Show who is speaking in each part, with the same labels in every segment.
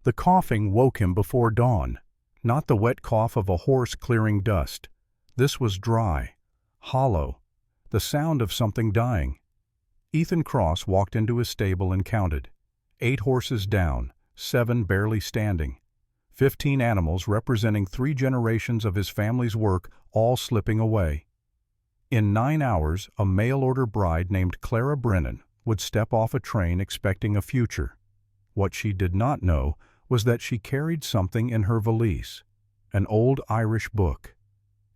Speaker 1: The coughing woke him before dawn, not the wet cough of a horse clearing dust. This was dry, hollow, the sound of something dying. Ethan Cross walked into his stable and counted. 8 horses down, 7 barely standing. 15 animals representing 3 generations of his family's work all slipping away. In 9 hours, a mail-order bride named Clara Brennan would step off a train expecting a future. What she did not know was that she carried something in her valise, an old Irish book,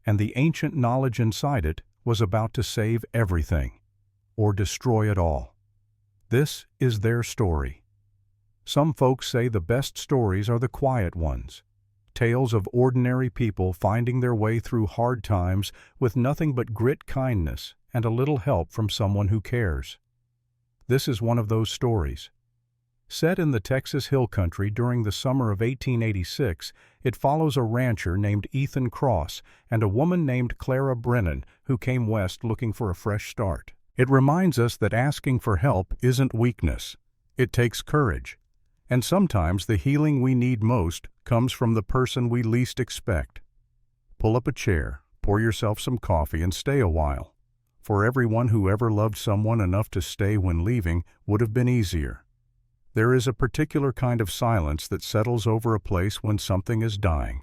Speaker 1: and the ancient knowledge inside it was about to save everything, or destroy it all. This is their story. Some folks say the best stories are the quiet ones, tales of ordinary people finding their way through hard times with nothing but grit, kindness, and a little help from someone who cares. This is one of those stories. Set in the Texas Hill Country during the summer of 1886, it follows a rancher named Ethan Cross and a woman named Clara Brennan who came west looking for a fresh start. It reminds us that asking for help isn't weakness. It takes courage. And sometimes the healing we need most comes from the person we least expect. Pull up a chair, pour yourself some coffee, and stay a while. For everyone who ever loved someone enough to stay when leaving would have been easier. There is a particular kind of silence that settles over a place when something is dying.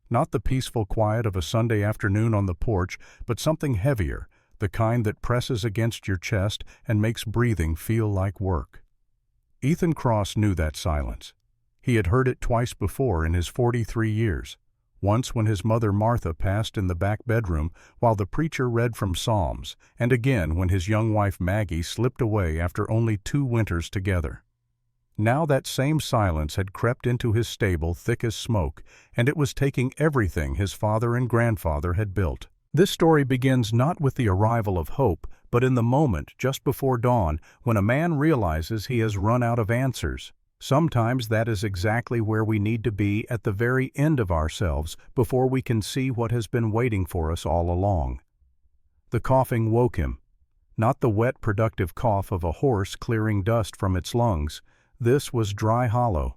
Speaker 1: Not the peaceful quiet of a Sunday afternoon on the porch, but something heavier, the kind that presses against your chest and makes breathing feel like work. Ethan Cross knew that silence. He had heard it twice before in his 43 years. Once when his mother Martha passed in the back bedroom while the preacher read from Psalms, and again when his young wife Maggie slipped away after only 2 winters together. Now that same silence had crept into his stable thick as smoke, and it was taking everything his father and grandfather had built. This story begins not with the arrival of hope, but in the moment just before dawn when a man realizes he has run out of answers. Sometimes that is exactly where we need to be at the very end of ourselves before we can see what has been waiting for us all along. The coughing woke him. Not the wet, productive cough of a horse clearing dust from its lungs. This was dry hollow,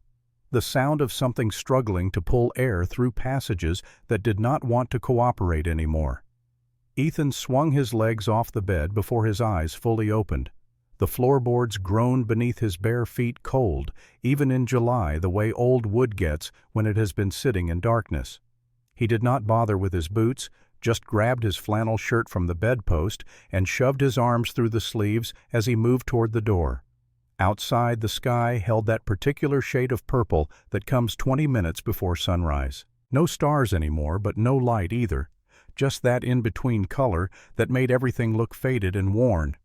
Speaker 1: the sound of something struggling to pull air through passages that did not want to cooperate anymore. Ethan swung his legs off the bed before his eyes fully opened. The floorboards groaned beneath his bare feet cold, even in July the way old wood gets when it has been sitting in darkness. He did not bother with his boots, just grabbed his flannel shirt from the bedpost and shoved his arms through the sleeves as he moved toward the door. Outside, the sky held that particular shade of purple that comes 20 minutes before sunrise. No stars anymore, but no light either. Just that in-between color that made everything look faded and worn.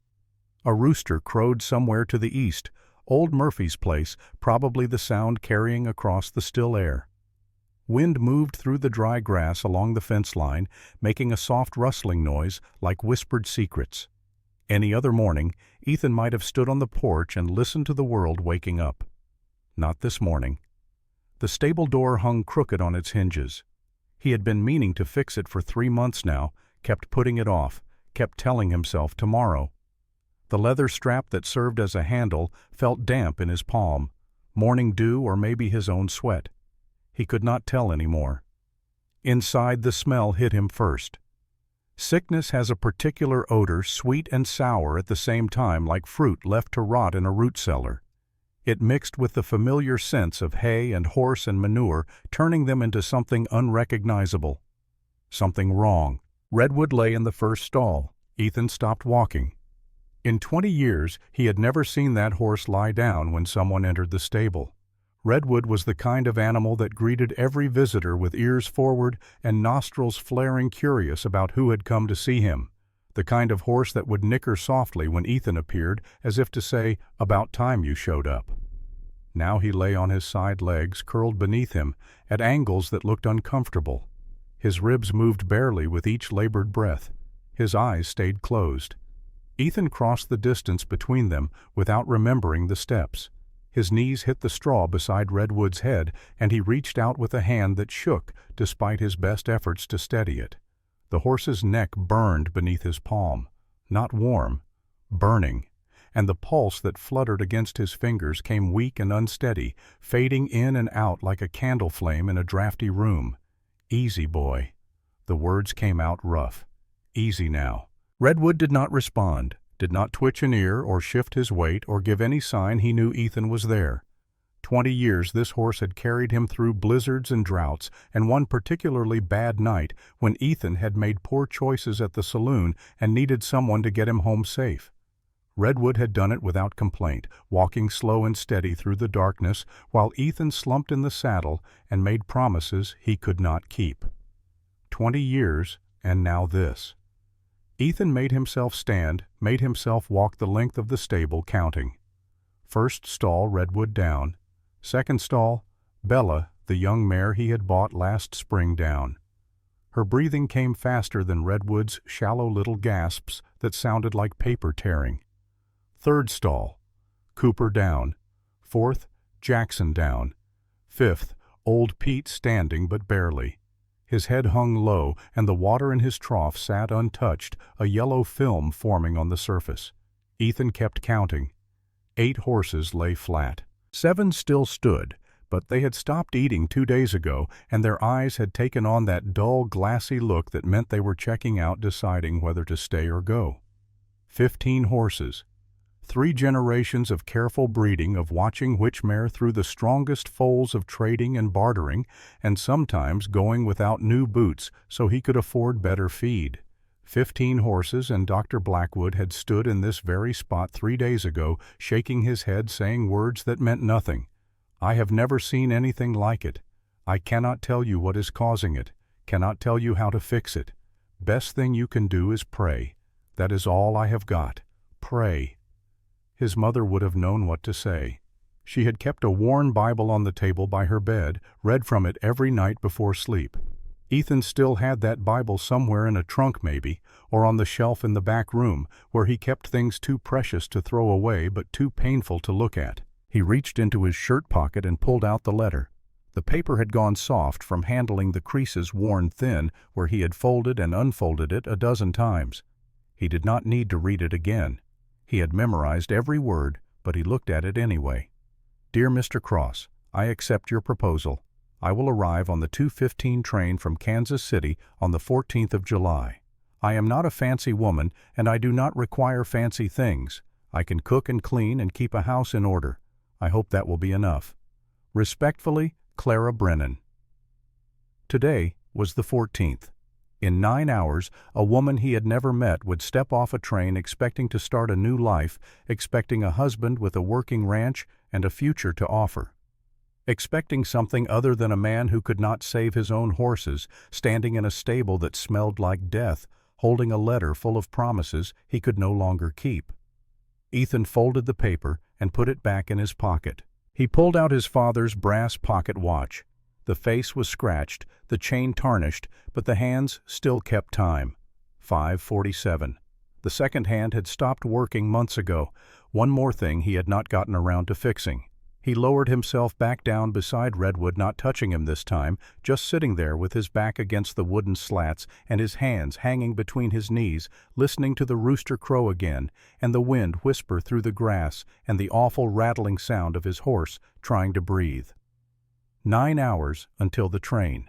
Speaker 1: A rooster crowed somewhere to the east, old Murphy's place, probably the sound carrying across the still air. Wind moved through the dry grass along the fence line, making a soft rustling noise like whispered secrets. Any other morning, Ethan might have stood on the porch and listened to the world waking up. Not this morning. The stable door hung crooked on its hinges. He had been meaning to fix it for 3 months now, kept putting it off, kept telling himself tomorrow. The leather strap that served as a handle felt damp in his palm, morning dew or maybe his own sweat. He could not tell anymore. Inside, the smell hit him first. Sickness has a particular odor, sweet and sour at the same time, like fruit left to rot in a root cellar. It mixed with the familiar scents of hay and horse and manure, turning them into something unrecognizable. Something wrong. Redwood lay in the first stall. Ethan stopped walking. In 20 years, he had never seen that horse lie down when someone entered the stable. Redwood was the kind of animal that greeted every visitor with ears forward and nostrils flaring, curious about who had come to see him. The kind of horse that would nicker softly when Ethan appeared, as if to say, "About time you showed up." Now he lay on his side legs, curled beneath him, at angles that looked uncomfortable. His ribs moved barely with each labored breath. His eyes stayed closed. Ethan crossed the distance between them without remembering the steps. His knees hit the straw beside Redwood's head, and he reached out with a hand that shook despite his best efforts to steady it. The horse's neck burned beneath his palm. Not warm, burning, and the pulse that fluttered against his fingers came weak and unsteady, fading in and out like a candle flame in a drafty room. "Easy, boy." The words came out rough. "Easy now." Redwood did not respond, did not twitch an ear or shift his weight or give any sign he knew Ethan was there. 20 years this horse had carried him through blizzards and droughts, and one particularly bad night when Ethan had made poor choices at the saloon and needed someone to get him home safe. Redwood had done it without complaint, walking slow and steady through the darkness while Ethan slumped in the saddle and made promises he could not keep. 20 years, and now this. Ethan made himself stand, made himself walk the length of the stable, counting. First stall, Redwood down. Second stall, Bella, the young mare he had bought last spring, down. Her breathing came faster than Redwood's shallow little gasps that sounded like paper tearing. Third stall, Cooper down. Fourth, Jackson down. Fifth, old Pete standing but barely. His head hung low, and the water in his trough sat untouched, a yellow film forming on the surface. Ethan kept counting. 8 horses lay flat. 7 still stood, but they had stopped eating 2 days ago, and their eyes had taken on that dull, glassy look that meant they were checking out, deciding whether to stay or go. 15 horses. 3 generations of careful breeding, of watching which mare through the strongest foals of trading and bartering, and sometimes going without new boots so he could afford better feed. 15 horses, and Dr. Blackwood had stood in this very spot 3 days ago, shaking his head, saying words that meant nothing. "I have never seen anything like it. I cannot tell you what is causing it, cannot tell you how to fix it. Best thing you can do is pray. That is all I have got. Pray." His mother would have known what to say. She had kept a worn Bible on the table by her bed, read from it every night before sleep. Ethan still had that Bible somewhere in a trunk maybe, or on the shelf in the back room, where he kept things too precious to throw away but too painful to look at. He reached into his shirt pocket and pulled out the letter. The paper had gone soft from handling the creases worn thin where he had folded and unfolded it a dozen times. He did not need to read it again. He had memorized every word, but he looked at it anyway. "Dear Mr. Cross, I accept your proposal. I will arrive on the 2:15 train from Kansas City on the 14th of July. I am not a fancy woman, and I do not require fancy things. I can cook and clean and keep a house in order. I hope that will be enough. Respectfully, Clara Brennan." Today was the 14th. In 9 hours, a woman he had never met would step off a train expecting to start a new life, expecting a husband with a working ranch and a future to offer. Expecting something other than a man who could not save his own horses, standing in a stable that smelled like death, holding a letter full of promises he could no longer keep. Ethan folded the paper and put it back in his pocket. He pulled out his father's brass pocket watch. The face was scratched, the chain tarnished, but the hands still kept time. 5:47. The second hand had stopped working months ago. One more thing he had not gotten around to fixing. He lowered himself back down beside Redwood, not touching him this time, just sitting there with his back against the wooden slats and his hands hanging between his knees, listening to the rooster crow again, and the wind whisper through the grass, and the awful rattling sound of his horse trying to breathe. 9 hours until the train.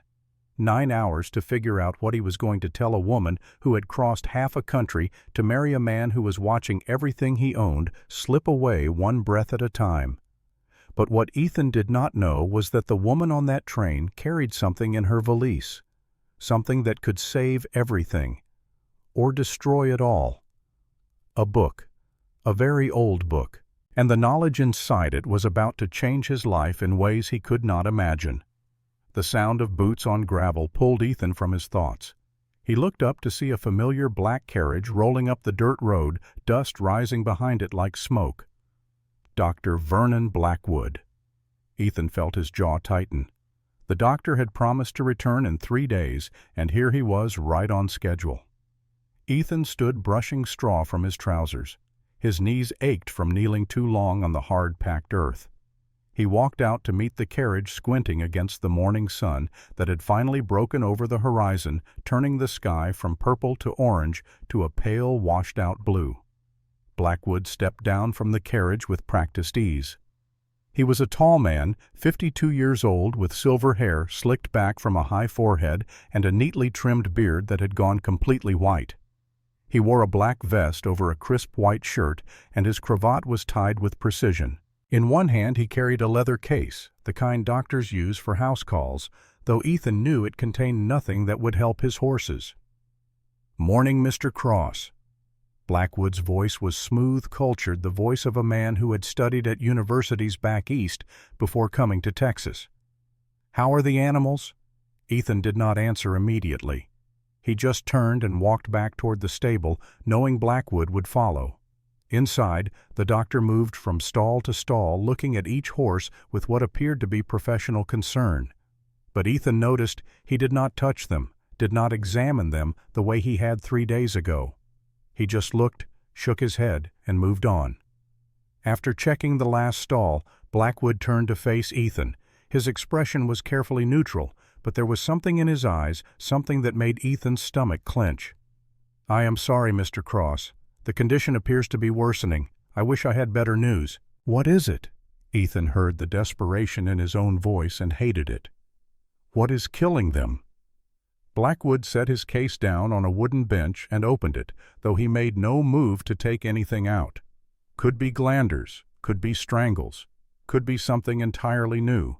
Speaker 1: 9 hours to figure out what he was going to tell a woman who had crossed half a country to marry a man who was watching everything he owned slip away one breath at a time. But what Ethan did not know was that the woman on that train carried something in her valise, something that could save everything, or destroy it all. A book, a very old book, and the knowledge inside it was about to change his life in ways he could not imagine. The sound of boots on gravel pulled Ethan from his thoughts. He looked up to see a familiar black carriage rolling up the dirt road, dust rising behind it like smoke. Dr. Vernon Blackwood. Ethan felt his jaw tighten. The doctor had promised to return in 3 days, and here he was right on schedule. Ethan stood brushing straw from his trousers. His knees ached from kneeling too long on the hard-packed earth. He walked out to meet the carriage, squinting against the morning sun that had finally broken over the horizon, turning the sky from purple to orange to a pale, washed-out blue. Blackwood stepped down from the carriage with practiced ease. He was a tall man, 52 years old, with silver hair slicked back from a high forehead and a neatly trimmed beard that had gone completely white. He wore a black vest over a crisp white shirt, and his cravat was tied with precision. In one hand he carried a leather case, the kind doctors use for house calls, though Ethan knew it contained nothing that would help his horses. "Morning, Mr. Cross." Blackwood's voice was smooth, cultured, the voice of a man who had studied at universities back east before coming to Texas. "How are the animals?" Ethan did not answer immediately. He just turned and walked back toward the stable, knowing Blackwood would follow. Inside, the doctor moved from stall to stall, looking at each horse with what appeared to be professional concern. But Ethan noticed he did not touch them, did not examine them the way he had 3 days ago. He just looked, shook his head, and moved on. After checking the last stall, Blackwood turned to face Ethan. His expression was carefully neutral, but there was something in his eyes, something that made Ethan's stomach clench. "I am sorry, Mr. Cross. The condition appears to be worsening. I wish I had better news." "What is it?" Ethan heard the desperation in his own voice and hated it. "What is killing them?" Blackwood set his case down on a wooden bench and opened it, though he made no move to take anything out. Could be glanders, could be strangles, could be something entirely new.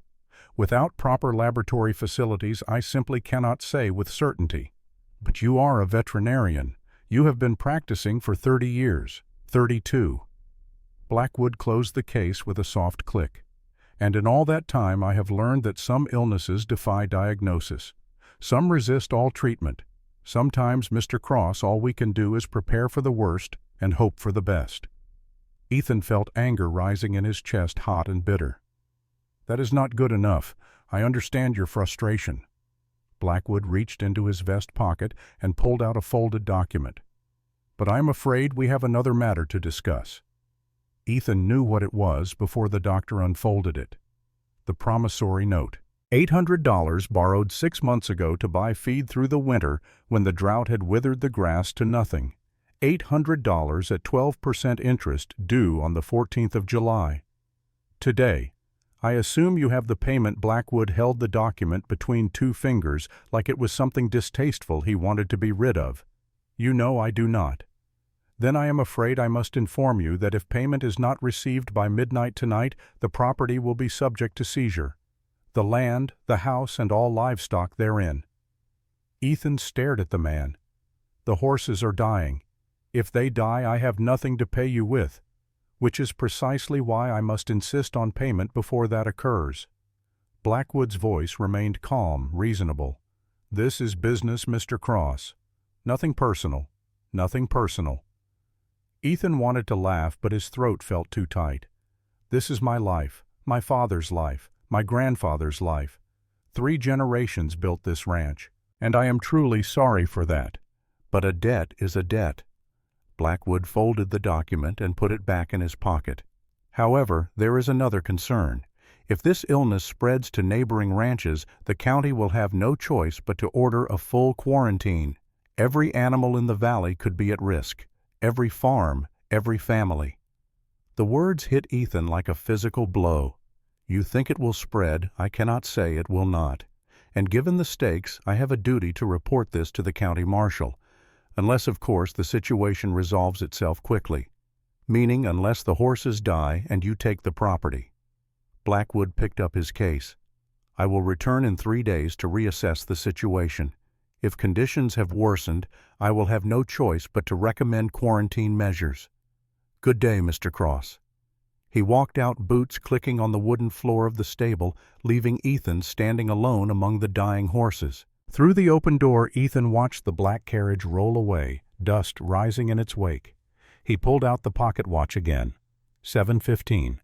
Speaker 1: Without proper laboratory facilities, I simply cannot say with certainty. But you are a veterinarian. You have been practicing for 30 years, 32. Blackwood closed the case with a soft click. And in all that time I have learned that some illnesses defy diagnosis. Some resist all treatment. Sometimes, Mr. Cross, all we can do is prepare for the worst and hope for the best. Ethan felt anger rising in his chest, hot and bitter. "That is not good enough. I understand your frustration." Blackwood reached into his vest pocket and pulled out a folded document. "But I am afraid we have another matter to discuss." Ethan knew what it was before the doctor unfolded it. The promissory note. $800 borrowed 6 months ago to buy feed through the winter when the drought had withered the grass to nothing. $800 at 12% interest due on the 14th of July. Today. I assume you have the payment. Blackwood held the document between 2 fingers like it was something distasteful he wanted to be rid of. "You know I do not." "Then I am afraid I must inform you that if payment is not received by midnight tonight, the property will be subject to seizure. The land, the house, and all livestock therein." Ethan stared at the man. "The horses are dying. If they die, I have nothing to pay you with, which is precisely why I must insist on payment before that occurs." Blackwood's voice remained calm, reasonable. "This is business, Mr. Cross. Nothing personal. Nothing personal." Ethan wanted to laugh, but his throat felt too tight. "This is my life, my father's life, my grandfather's life. 3 generations built this ranch, and I am truly sorry for that. But a debt is a debt." Blackwood folded the document and put it back in his pocket. "However, there is another concern. If this illness spreads to neighboring ranches, the county will have no choice but to order a full quarantine. Every animal in the valley could be at risk. Every farm, every family." The words hit Ethan like a physical blow. "You think it will spread, I cannot say it will not. And given the stakes, I have a duty to report this to the county marshal. Unless, of course, the situation resolves itself quickly. Meaning unless the horses die and you take the property." Blackwood picked up his case. "I will return in 3 days to reassess the situation. If conditions have worsened, I will have no choice but to recommend quarantine measures. Good day, Mr. Cross." He walked out, boots clicking on the wooden floor of the stable, leaving Ethan standing alone among the dying horses. Through the open door, Ethan watched the black carriage roll away, dust rising in its wake. He pulled out the pocket watch again. 7:15.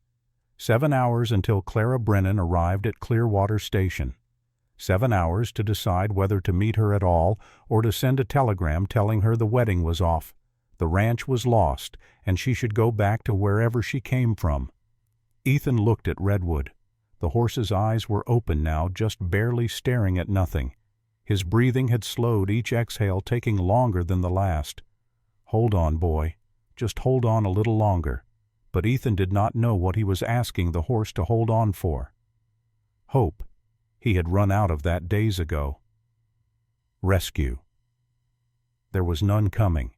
Speaker 1: 7 hours until Clara Brennan arrived at Clearwater Station. 7 hours to decide whether to meet her at all or to send a telegram telling her the wedding was off. The ranch was lost, and she should go back to wherever she came from. Ethan looked at Redwood. The horse's eyes were open now, just barely staring at nothing. His breathing had slowed, each exhale taking longer than the last. "Hold on, boy. just hold on a little longer. But Ethan did not know what he was asking the horse to hold on for. Hope. He had run out of that days ago. Rescue. There was none coming.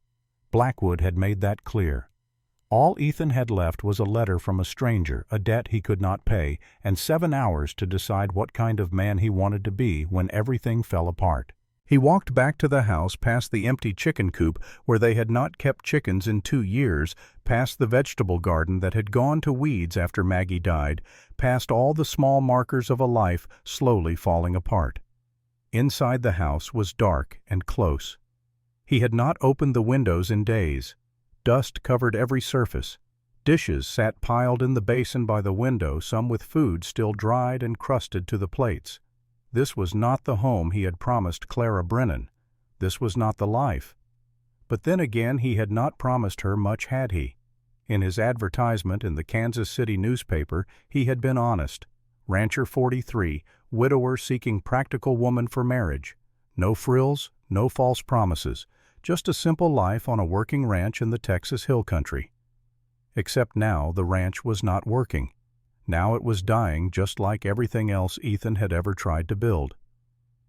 Speaker 1: Blackwood had made that clear. All Ethan had left was a letter from a stranger, a debt he could not pay, and 7 hours to decide what kind of man he wanted to be when everything fell apart. He walked back to the house, past the empty chicken coop where they had not kept chickens in 2 years, past the vegetable garden that had gone to weeds after Maggie died, past all the small markers of a life slowly falling apart. Inside the house was dark and close. He had not opened the windows in days. Dust covered every surface. Dishes sat piled in the basin by the window, some with food still dried and crusted to the plates. This was not the home he had promised Clara Brennan. This was not the life. But then again, he had not promised her much, had he? In his advertisement in the Kansas City newspaper, he had been honest. Rancher 43, widower seeking practical woman for marriage. No frills, no false promises. Just a simple life on a working ranch in the Texas Hill Country. Except now the ranch was not working. Now it was dying, just like everything else Ethan had ever tried to build.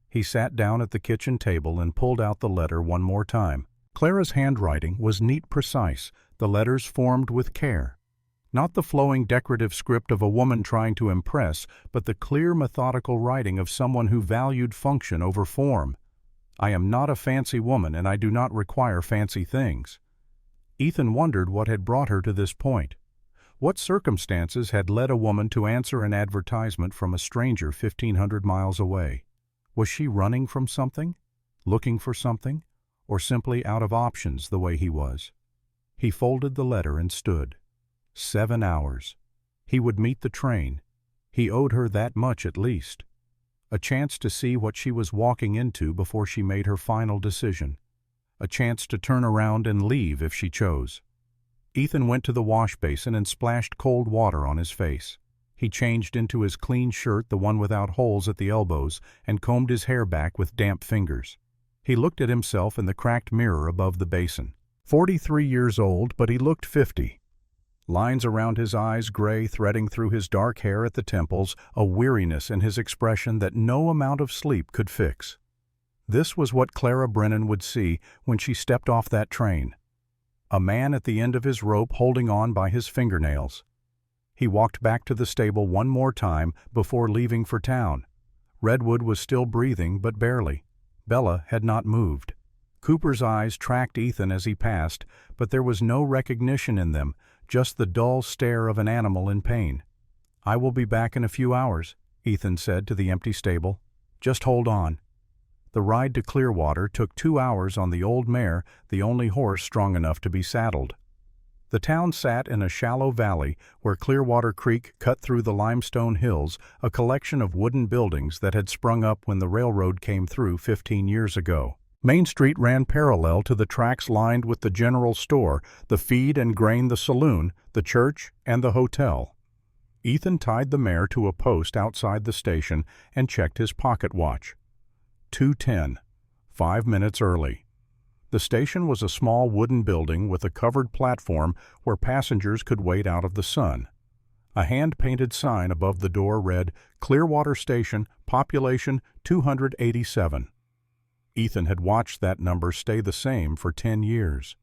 Speaker 1: He sat down at the kitchen table and pulled out the letter one more time. Clara's handwriting was neat, precise, the letters formed with care. Not the flowing decorative script of a woman trying to impress, but the clear, methodical writing of someone who valued function over form. I am not a fancy woman, and I do not require fancy things. Ethan wondered what had brought her to this point. What circumstances had led a woman to answer an advertisement from a stranger 1,500 miles away? Was she running from something? Looking for something? Or simply out of options the way he was? He folded the letter and stood. 7 hours. He would meet the train. He owed her that much at least. A chance to see what she was walking into before she made her final decision. A chance to turn around and leave if she chose. Ethan went to the wash basin and splashed cold water on his face. He changed into his clean shirt, the one without holes at the elbows, and combed his hair back with damp fingers. He looked at himself in the cracked mirror above the basin. 43 years old, but he looked 50. Lines around his eyes, gray, threading through his dark hair at the temples, a weariness in his expression that no amount of sleep could fix. This was what Clara Brennan would see when she stepped off that train. A man at the end of his rope holding on by his fingernails. He walked back to the stable one more time before leaving for town. Redwood was still breathing, but barely. Bella had not moved. Cooper's eyes tracked Ethan as he passed, but there was no recognition in them, just the dull stare of an animal in pain. "I will be back in a few hours," Ethan said to the empty stable. "Just hold on." The ride to Clearwater took 2 hours on the old mare, the only horse strong enough to be saddled. The town sat in a shallow valley where Clearwater Creek cut through the limestone hills, a collection of wooden buildings that had sprung up when the railroad came through 15 years ago. Main Street ran parallel to the tracks lined with the general store, the feed and grain, the saloon, the church, and the hotel. Ethan tied the mare to a post outside the station and checked his pocket watch. 2:10, 5 minutes early. The station was a small wooden building with a covered platform where passengers could wait out of the sun. A hand-painted sign above the door read, "Clearwater Station, population 287. Ethan had watched that number stay the same for 10 years.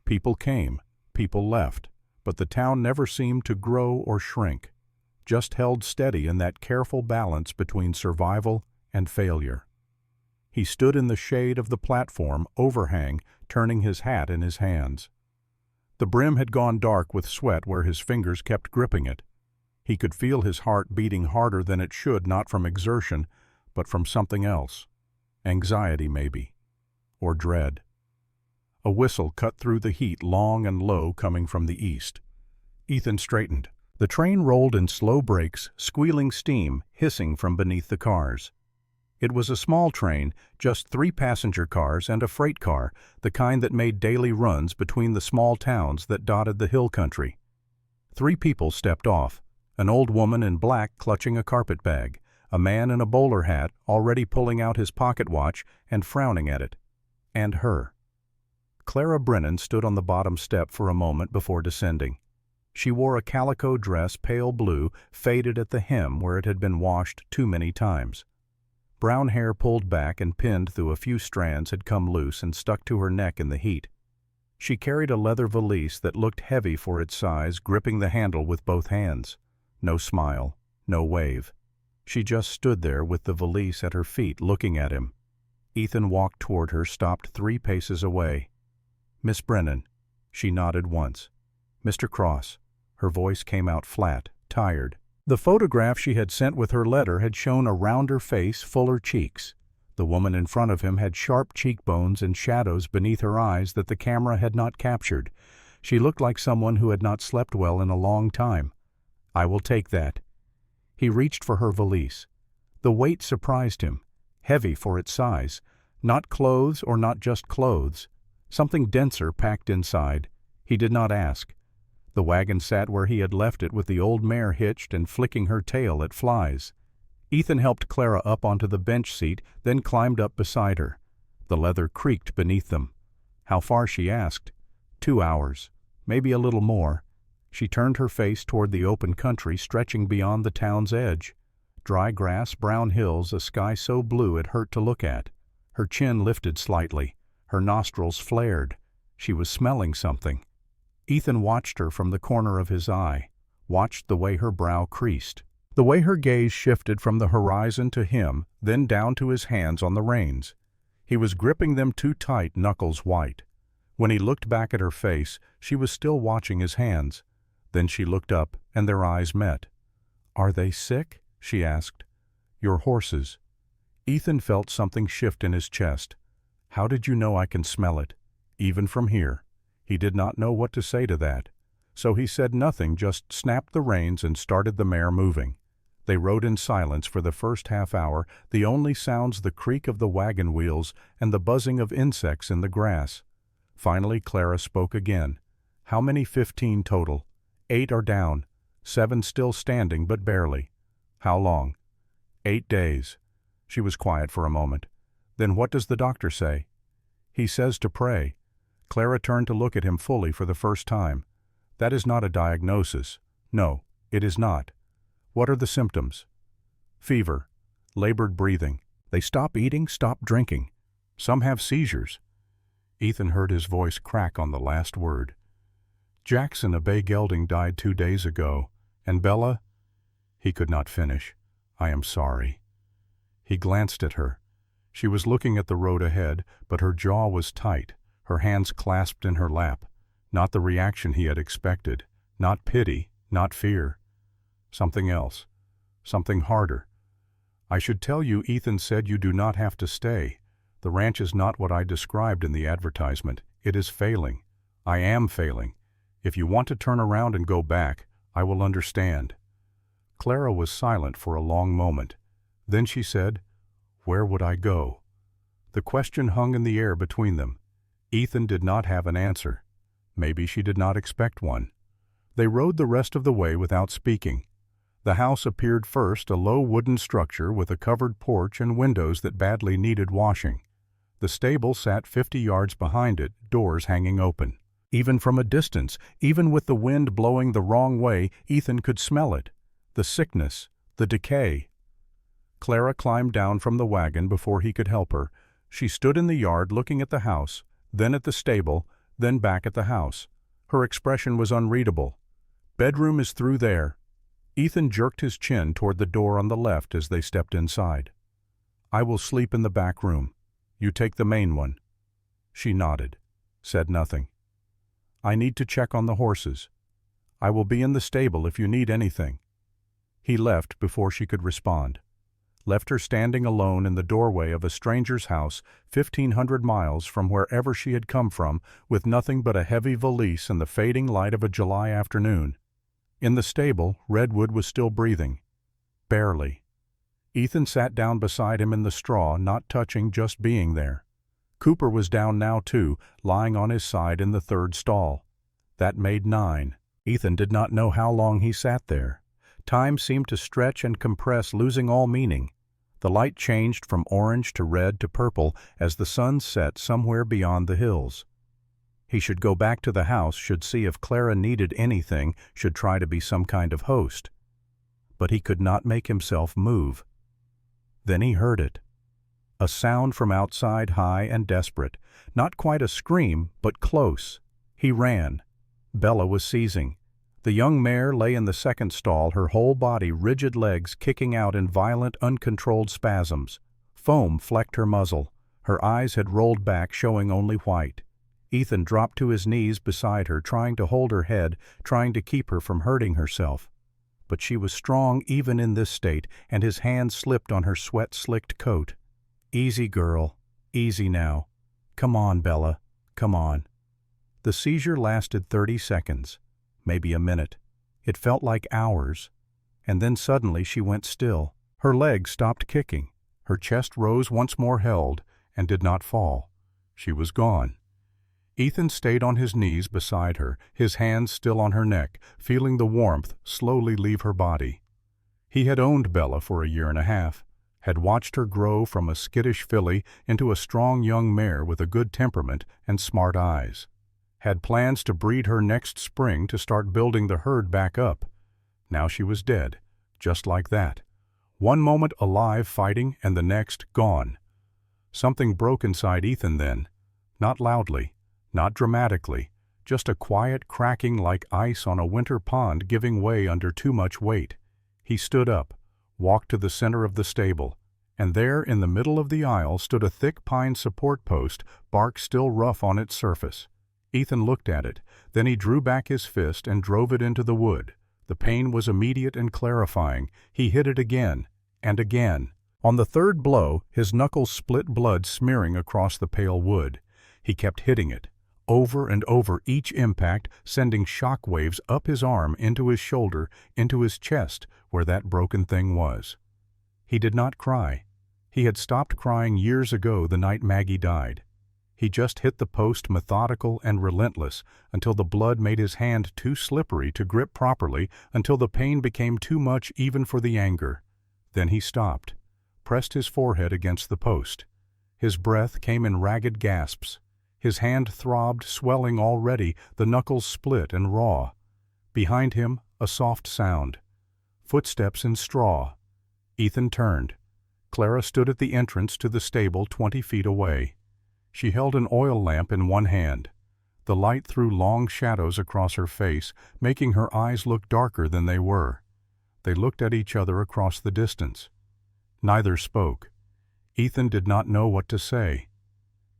Speaker 1: People came, people left, but the town never seemed to grow or shrink, just held steady in that careful balance between survival and failure. He stood in the shade of the platform overhang, turning his hat in his hands. The brim had gone dark with sweat where his fingers kept gripping it. He could feel his heart beating harder than it should, not from exertion, but from something else. Anxiety, maybe. Or dread. A whistle cut through the heat, long and low, coming from the east. Ethan straightened. The train rolled in slow breaks, squealing steam, hissing from beneath the cars. It was a small train, just 3 passenger cars and a freight car, the kind that made daily runs between the small towns that dotted the hill country. 3 people stepped off, an old woman in black clutching a carpet bag, a man in a bowler hat already pulling out his pocket watch and frowning at it, and her. Clara Brennan stood on the bottom step for a moment before descending. She wore a calico dress, pale blue, faded at the hem where it had been washed too many times. Brown hair pulled back and pinned through a few strands had come loose and stuck to her neck in the heat. She carried a leather valise that looked heavy for its size, gripping the handle with both hands. No smile, no wave. She just stood there with the valise at her feet, looking at him. Ethan walked toward her, stopped 3 paces away. "Miss Brennan." She nodded once. "Mr. Cross." Her voice came out flat, tired. The photograph she had sent with her letter had shown a rounder face, fuller cheeks. The woman in front of him had sharp cheekbones and shadows beneath her eyes that the camera had not captured. She looked like someone who had not slept well in a long time. "I will take that." He reached for her valise. The weight surprised him, heavy for its size. Not clothes or not just clothes. Something denser packed inside. He did not ask. The wagon sat where he had left it with the old mare hitched and flicking her tail at flies. Ethan helped Clara up onto the bench seat, then climbed up beside her. The leather creaked beneath them. How far, she asked. 2 hours, maybe a little more. She turned her face toward the open country stretching beyond the town's edge. Dry grass, brown hills, a sky so blue it hurt to look at. Her chin lifted slightly. Her nostrils flared. She was smelling something. Ethan watched her from the corner of his eye, watched the way her brow creased, the way her gaze shifted from the horizon to him, then down to his hands on the reins. He was gripping them too tight, knuckles white. When he looked back at her face, she was still watching his hands. Then she looked up, and their eyes met. "Are they sick?" she asked. "Your horses." Ethan felt something shift in his chest. "How did you know I can smell it? Even from here?" He did not know what to say to that. So he said nothing, just snapped the reins and started the mare moving. They rode in silence for the first half hour, the only sounds the creak of the wagon wheels and the buzzing of insects in the grass. Finally Clara spoke again. "How many? 15 total. 8 are down. 7 still standing, but barely." "How long?" 8 days. She was quiet for a moment. "Then what does the doctor say?" "He says to pray." Clara turned to look at him fully for the first time. "That is not a diagnosis." "No, it is not." "What are the symptoms?" "Fever, labored breathing. They stop eating, stop drinking. Some have seizures." Ethan heard his voice crack on the last word. "Jackson, a bay gelding, died 2 days ago. And Bella—" He could not finish. "I am sorry." He glanced at her. She was looking at the road ahead, but her jaw was tight, her hands clasped in her lap. Not the reaction he had expected. Not pity, not fear. Something else. Something harder. "I should tell you, Ethan said you do not have to stay. The ranch is not what I described in the advertisement. It is failing. I am failing. If you want to turn around and go back, I will understand." Clara was silent for a long moment. Then she said, "Where would I go?" The question hung in the air between them. Ethan did not have an answer. Maybe she did not expect one. They rode the rest of the way without speaking. The house appeared first, a low wooden structure with a covered porch and windows that badly needed washing. The stable sat 50 yards behind it, doors hanging open. Even from a distance, even with the wind blowing the wrong way, Ethan could smell it. The sickness, the decay. Clara climbed down from the wagon before he could help her. She stood in the yard looking at the house, then at the stable, then back at the house. Her expression was unreadable. "Bedroom is through there." Ethan jerked his chin toward the door on the left as they stepped inside. "I will sleep in the back room. You take the main one." She nodded, said nothing. "I need to check on the horses. I will be in the stable if you need anything." He left before she could respond. Left her standing alone in the doorway of a stranger's house 1,500 miles from wherever she had come from, with nothing but a heavy valise and the fading light of a July afternoon. In the stable, Redwood was still breathing. Barely. Ethan sat down beside him in the straw, not touching, just being there. Cooper was down now too, lying on his side in the third stall. That made 9. Ethan did not know how long he sat there. Time seemed to stretch and compress, losing all meaning. The light changed from orange to red to purple as the sun set somewhere beyond the hills. He should go back to the house, should see if Clara needed anything, should try to be some kind of host. But he could not make himself move. Then he heard it. A sound from outside, high and desperate. Not quite a scream, but close. He ran. Bella was seizing. The young mare lay in the second stall, her whole body, rigid legs kicking out in violent, uncontrolled spasms. Foam flecked her muzzle. Her eyes had rolled back, showing only white. Ethan dropped to his knees beside her, trying to hold her head, trying to keep her from hurting herself. But she was strong even in this state, and his hand slipped on her sweat-slicked coat. "Easy, girl. Easy now. Come on, Bella. Come on." The seizure lasted 30 seconds, maybe a minute. It felt like hours. And then suddenly she went still. Her legs stopped kicking. Her chest rose once more, held, and did not fall. She was gone. Ethan stayed on his knees beside her, his hands still on her neck, feeling the warmth slowly leave her body. He had owned Bella for a year and a half, had watched her grow from a skittish filly into a strong young mare with a good temperament and smart eyes. Had plans to breed her next spring to start building the herd back up. Now she was dead, just like that. One moment alive fighting and the next gone. Something broke inside Ethan then, not loudly, not dramatically, just a quiet cracking like ice on a winter pond giving way under too much weight. He stood up, walked to the center of the stable, and there in the middle of the aisle stood a thick pine support post, bark still rough on its surface. Ethan looked at it, then he drew back his fist and drove it into the wood. The pain was immediate and clarifying. He hit it again, and again. On the third blow, his knuckles split, blood smearing across the pale wood. He kept hitting it, over and over, each impact sending shock waves up his arm, into his shoulder, into his chest, where that broken thing was. He did not cry. He had stopped crying years ago, the night Maggie died. He just hit the post, methodical and relentless, until the blood made his hand too slippery to grip properly, until the pain became too much even for the anger. Then he stopped, pressed his forehead against the post. His breath came in ragged gasps. His hand throbbed, swelling already, the knuckles split and raw. Behind him, a soft sound. Footsteps in straw. Ethan turned. Clara stood at the entrance to the stable 20 feet away. She held an oil lamp in one hand. The light threw long shadows across her face, making her eyes look darker than they were. They looked at each other across the distance. Neither spoke. Ethan did not know what to say.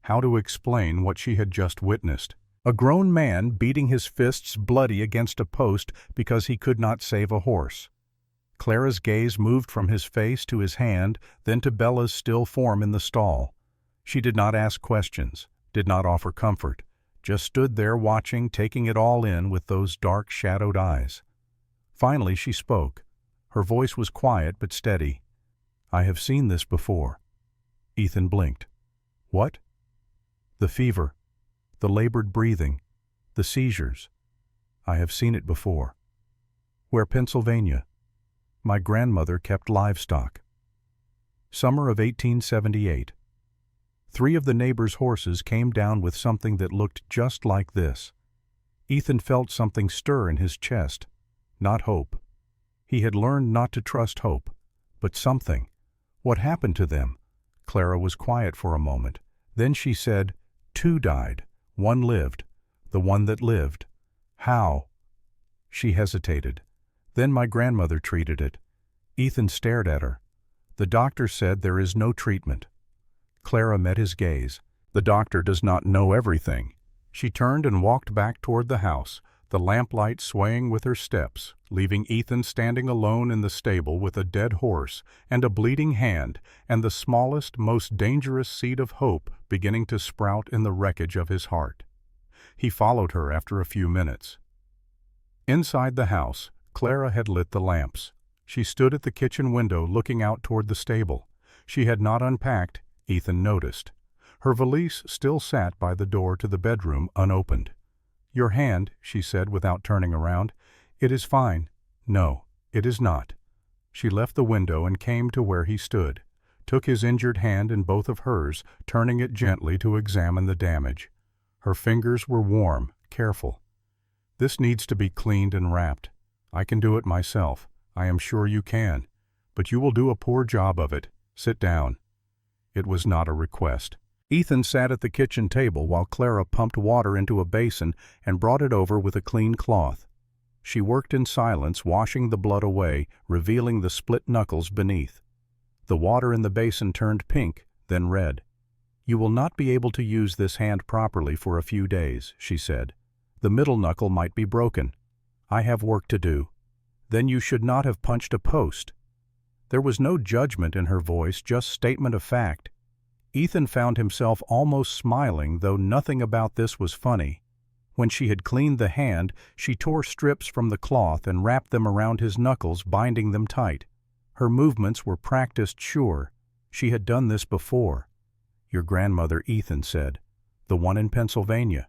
Speaker 1: How to explain what she had just witnessed. A grown man beating his fists bloody against a post because he could not save a horse. Clara's gaze moved from his face to his hand, then to Bella's still form in the stall. She did not ask questions, did not offer comfort, just stood there watching, taking it all in with those dark, shadowed eyes. Finally she spoke. Her voice was quiet but steady. "I have seen this before." Ethan blinked. "What?" "The fever, the labored breathing, the seizures. I have seen it before." "Where?" "Pennsylvania. My grandmother kept livestock." Summer of 1878. 3 of the neighbors' horses came down with something that looked just like this. Ethan felt something stir in his chest. Not hope. He had learned not to trust hope, but something. What happened to them? Clara was quiet for a moment. Then she said, 2 died. 1 lived. The one that lived. How? She hesitated. Then my grandmother treated it. Ethan stared at her. The doctor said there is no treatment. Clara met his gaze. The doctor does not know everything. She turned and walked back toward the house, the lamplight swaying with her steps, leaving Ethan standing alone in the stable with a dead horse and a bleeding hand and the smallest, most dangerous seed of hope beginning to sprout in the wreckage of his heart. He followed her after a few minutes. Inside the house, Clara had lit the lamps. She stood at the kitchen window looking out toward the stable. She had not unpacked, Ethan noticed. Her valise still sat by the door to the bedroom unopened. "Your hand," she said without turning around. "It is fine." "No, it is not." She left the window and came to where he stood, took his injured hand in both of hers, turning it gently to examine the damage. Her fingers were warm, careful. "This needs to be cleaned and wrapped. I can do it myself. I am sure you can. But you will do a poor job of it. Sit down." It was not a request. Ethan sat at the kitchen table while Clara pumped water into a basin and brought it over with a clean cloth. She worked in silence, washing the blood away, revealing the split knuckles beneath. The water in the basin turned pink, then red. "You will not be able to use this hand properly for a few days," she said. "The middle knuckle might be broken. I have work to do." "Then you should not have punched a post." There was no judgment in her voice, just statement of fact. Ethan found himself almost smiling, though nothing about this was funny. When she had cleaned the hand, she tore strips from the cloth and wrapped them around his knuckles, binding them tight. Her movements were practiced, sure. She had done this before. "Your grandmother," Ethan said. "The one in Pennsylvania."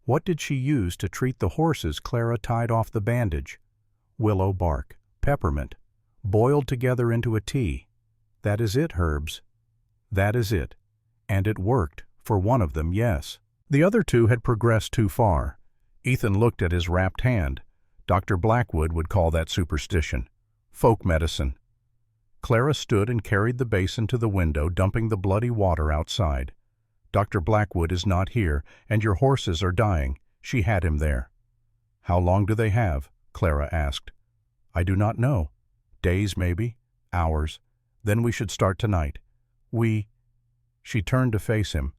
Speaker 1: "What did she use to treat the horses?" Clara tied off the bandage. "Willow bark, peppermint, boiled together into a tea." "That is it, Herbs." "That is it. And it worked, for one of them, yes." The other two had progressed too far. Ethan looked at his wrapped hand. Dr. Blackwood would call that superstition. Folk medicine. Clara stood and carried the basin to the window, dumping the bloody water outside. "Dr. Blackwood is not here, and your horses are dying." She had him there. "How long do they have?" Clara asked. "I do not know. Days, maybe. Hours. Then we should start tonight." She turned to face him.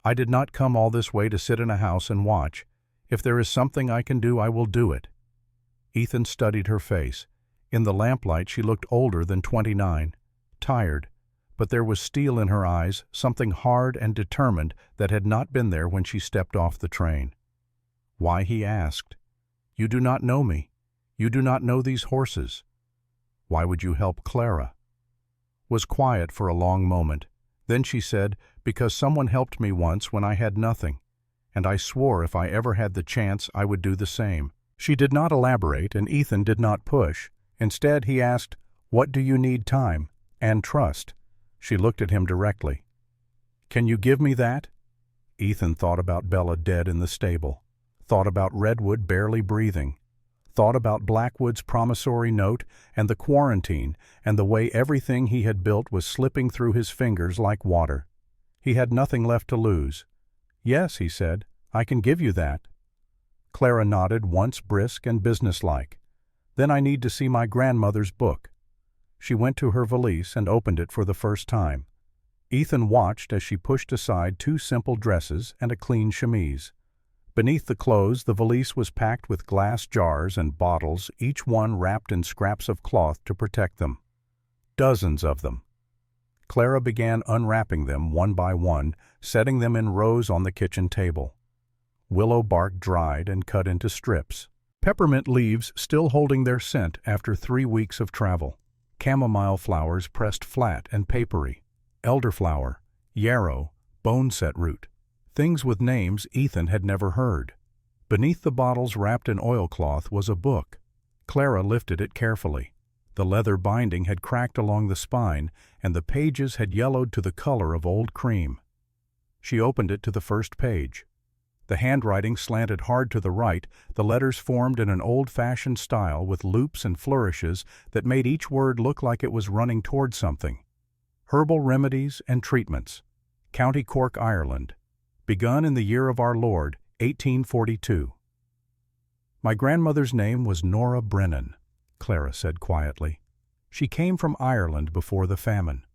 Speaker 1: "I did not come all this way to sit in a house and watch. If there is something I can do, I will do it." Ethan studied her face. In the lamplight she looked older than 29, tired, but there was steel in her eyes, something hard and determined that had not been there when she stepped off the train. "Why?" he asked. "You do not know me. You do not know these horses. Why would you help Clara?" Was quiet for a long moment. Then she said, "Because someone helped me once when I had nothing, and I swore if I ever had the chance I would do the same." She did not elaborate, and Ethan did not push. Instead, he asked, "What do you need? Time and trust?" She looked at him directly. "Can you give me that?" Ethan thought about Bella dead in the stable, thought about Redwood barely breathing, thought about Blackwood's promissory note and the quarantine and the way everything he had built was slipping through his fingers like water. He had nothing left to lose. "Yes," he said, "I can give you that." Clara nodded, once brisk and businesslike. "Then I need to see my grandmother's book." She went to her valise and opened it for the first time. Ethan watched as she pushed aside 2 simple dresses and a clean chemise. Beneath the clothes, the valise was packed with glass jars and bottles, each one wrapped in scraps of cloth to protect them. Dozens of them. Clara began unwrapping them one by one, setting them in rows on the kitchen table. Willow bark dried and cut into strips. Peppermint leaves still holding their scent after 3 weeks of travel. Chamomile flowers pressed flat and papery. Elderflower, yarrow, boneset root. Things with names Ethan had never heard. Beneath the bottles wrapped in oilcloth was a book. Clara lifted it carefully. The leather binding had cracked along the spine, and the pages had yellowed to the color of old cream. She opened it to the first page. The handwriting slanted hard to the right, the letters formed in an old-fashioned style with loops and flourishes that made each word look like it was running toward something. Herbal remedies and treatments. County Cork, Ireland. Begun in the year of our Lord, 1842. "My grandmother's name was Nora Brennan," Clara said quietly. "She came from Ireland before the famine.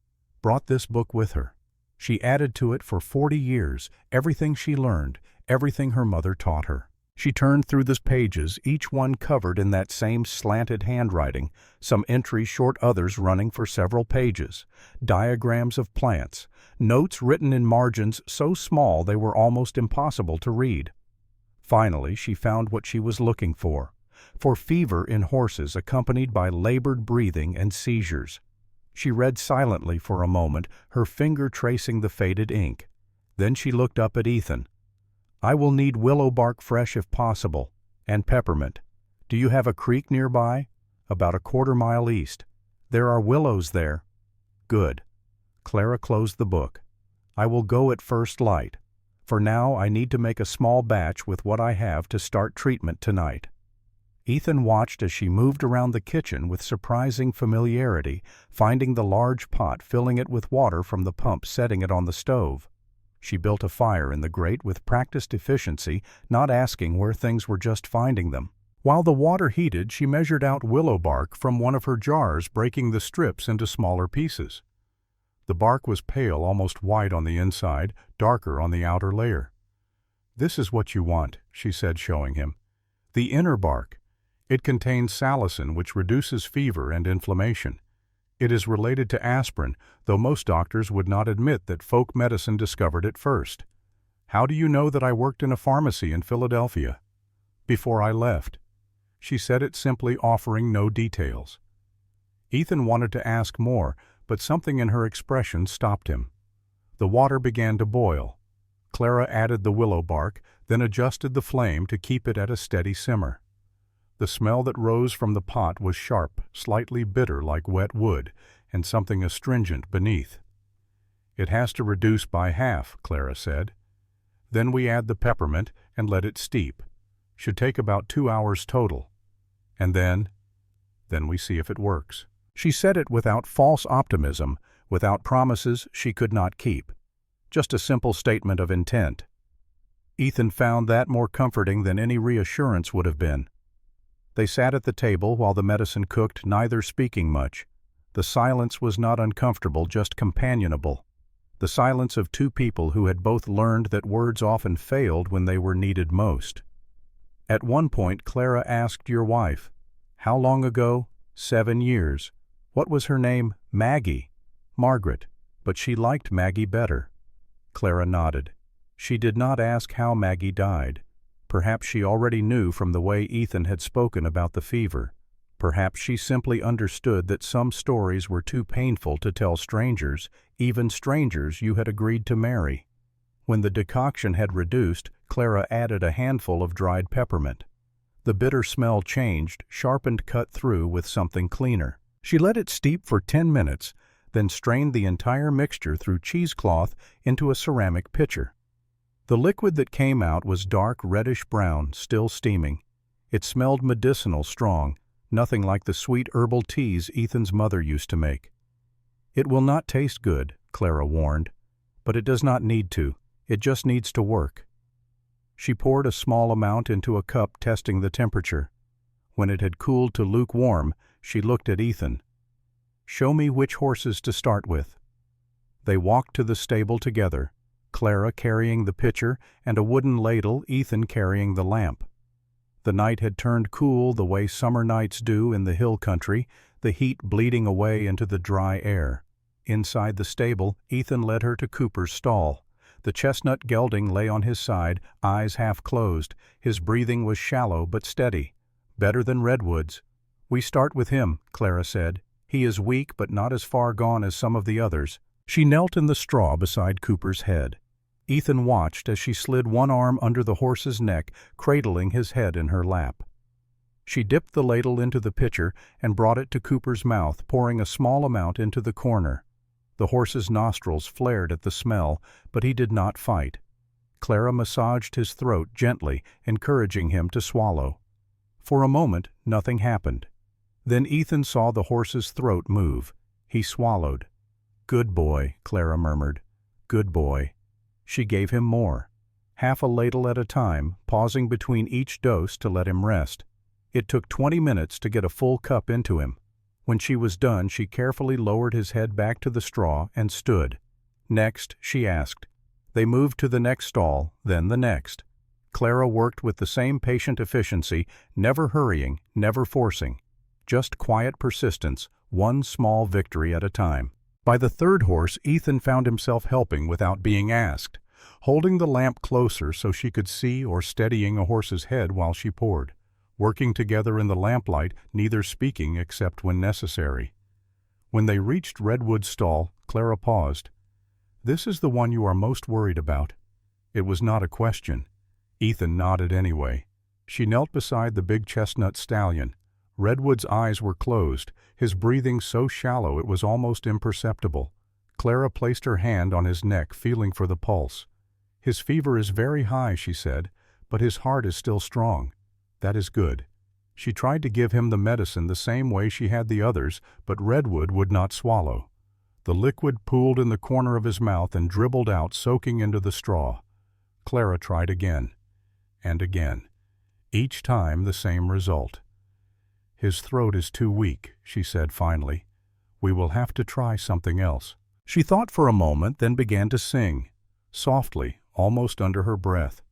Speaker 1: Brought this book with her. She added to it for 40 years, everything she learned, everything her mother taught her. She turned through the pages, each one covered in that same slanted handwriting, some entries short, others running for several pages, diagrams of plants, notes written in margins so small they were almost impossible to read. Finally, she found what she was looking for fever in horses accompanied by labored breathing and seizures. She read silently for a moment, her finger tracing the faded ink. Then she looked up at Ethan. "I will need willow bark fresh if possible, and peppermint. Do you have a creek nearby?" "About a quarter-mile east. There are willows there." "Good." Clara closed the book. "I will go at first light. For now, I need to make a small batch with what I have to start treatment tonight." Ethan watched as she moved around the kitchen with surprising familiarity, finding the large pot, filling it with water from the pump, setting it on the stove. She built a fire in the grate with practiced efficiency, not asking where things were, just finding them. While the water heated, she measured out willow bark from one of her jars, breaking the strips into smaller pieces. The bark was pale, almost white on the inside, darker on the outer layer. "This is what you want," she said, showing him. "The inner bark. It contains salicin, which reduces fever and inflammation. It is related to aspirin, though most doctors would not admit that folk medicine discovered it first." "How do you know that I worked in a pharmacy in Philadelphia?" "Before I left." She said it simply, offering no details. Ethan wanted to ask more, but something in her expression stopped him. The water began to boil. Clara added the willow bark, then adjusted the flame to keep it at a steady simmer. The smell that rose from the pot was sharp, slightly bitter like wet wood, and something astringent beneath. "It has to reduce by half," Clara said. "Then we add the peppermint and let it steep. Should take about 2 hours total. And then we see if it works." She said it without false optimism, without promises she could not keep. Just a simple statement of intent. Ethan found that more comforting than any reassurance would have been. They sat at the table while the medicine cooked, neither speaking much. The silence was not uncomfortable, just companionable. The silence of two people who had both learned that words often failed when they were needed most. At one point, Clara asked, "Your wife?" "How long ago?" 7 years. "What was her name?" "Maggie." "Margaret. But she liked Maggie better." Clara nodded. She did not ask how Maggie died. Perhaps she already knew from the way Ethan had spoken about the fever. Perhaps she simply understood that some stories were too painful to tell strangers, even strangers you had agreed to marry. When the decoction had reduced, Clara added a handful of dried peppermint. The bitter smell changed, sharpened, cut through with something cleaner. She let it steep for 10 minutes, then strained the entire mixture through cheesecloth into a ceramic pitcher. The liquid that came out was dark reddish-brown, still steaming. It smelled medicinal strong, nothing like the sweet herbal teas Ethan's mother used to make. "It will not taste good," Clara warned, "but it does not need to. It just needs to work." She poured a small amount into a cup, testing the temperature. When it had cooled to lukewarm, she looked at Ethan. "Show me which horses to start with." They walked to the stable together, Clara carrying the pitcher and a wooden ladle, Ethan carrying the lamp. The night had turned cool the way summer nights do in the hill country, the heat bleeding away into the dry air. Inside the stable, Ethan led her to Cooper's stall. The chestnut gelding lay on his side, eyes half closed. His breathing was shallow but steady. "Better than Redwood's." "We start with him," Clara said. "He is weak but not as far gone as some of the others." She knelt in the straw beside Cooper's head. Ethan watched as she slid one arm under the horse's neck, cradling his head in her lap. She dipped the ladle into the pitcher and brought it to Cooper's mouth, pouring a small amount into the corner. The horse's nostrils flared at the smell, but he did not fight. Clara massaged his throat gently, encouraging him to swallow. For a moment, nothing happened. Then Ethan saw the horse's throat move. He swallowed. "Good boy," Clara murmured. "Good boy." She gave him more, half a ladle at a time, pausing between each dose to let him rest. It took 20 minutes to get a full cup into him. When she was done, she carefully lowered his head back to the straw and stood. "Next," she asked. They moved to the next stall, then the next. Clara worked with the same patient efficiency, never hurrying, never forcing. Just quiet persistence, one small victory at a time. By the third horse, Ethan found himself helping without being asked, holding the lamp closer so she could see or steadying a horse's head while she poured, working together in the lamplight, neither speaking except when necessary. When they reached Redwood's stall, Clara paused. "This is the one you are most worried about." It was not a question. Ethan nodded anyway. She knelt beside the big chestnut stallion. Redwood's eyes were closed, his breathing so shallow it was almost imperceptible. Clara placed her hand on his neck, feeling for the pulse. "His fever is very high," she said, "but his heart is still strong. That is good." She tried to give him the medicine the same way she had the others, but Redwood would not swallow. The liquid pooled in the corner of his mouth and dribbled out, soaking into the straw. Clara tried again, and again. Each time the same result. "His throat is too weak," she said finally. "We will have to try something else." She thought for a moment, then began to sing, softly, almost under her breath.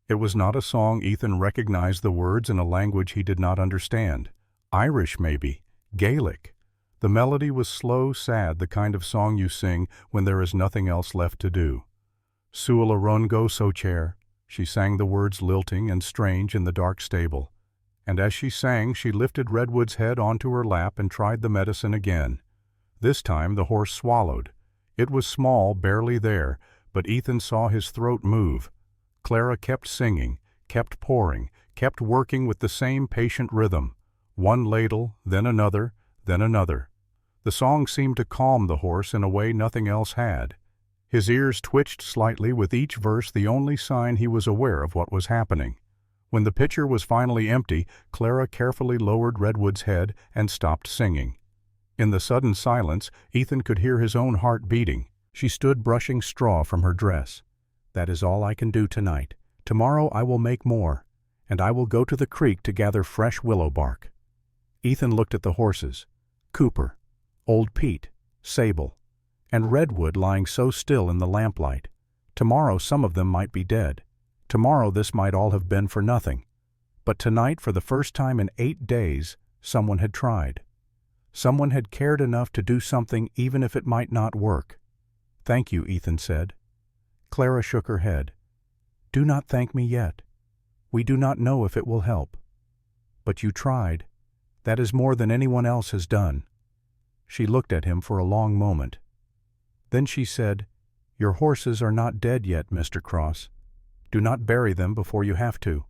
Speaker 1: It was not a song. Ethan recognized the words in a language he did not understand. Irish, maybe. Gaelic. The melody was slow, sad, the kind of song you sing when there is nothing else left to do. "Suala rongo so chair," she sang the words lilting and strange in the dark stable. And as she sang, she lifted Redwood's head onto her lap and tried the medicine again. This time the horse swallowed. It was small, barely there, but Ethan saw his throat move. Clara kept singing, kept pouring, kept working with the same patient rhythm. One ladle, then another, then another. The song seemed to calm the horse in a way nothing else had. His ears twitched slightly with each verse, the only sign he was aware of what was happening. When the pitcher was finally empty, Clara carefully lowered Redwood's head and stopped singing. In the sudden silence, Ethan could hear his own heart beating. She stood brushing straw from her dress. "That is all I can do tonight. Tomorrow I will make more, and I will go to the creek to gather fresh willow bark." Ethan looked at the horses. Cooper, Old Pete, Sable, and Redwood lying so still in the lamplight. Tomorrow some of them might be dead. Tomorrow this might all have been for nothing. But tonight, for the first time in 8 days, someone had tried. Someone had cared enough to do something even if it might not work. "Thank you," Ethan said. Clara shook her head. "Do not thank me yet. We do not know if it will help. But you tried. That is more than anyone else has done." She looked at him for a long moment. Then she said, "Your horses are not dead yet, Mr. Cross. Do not bury them before you have to."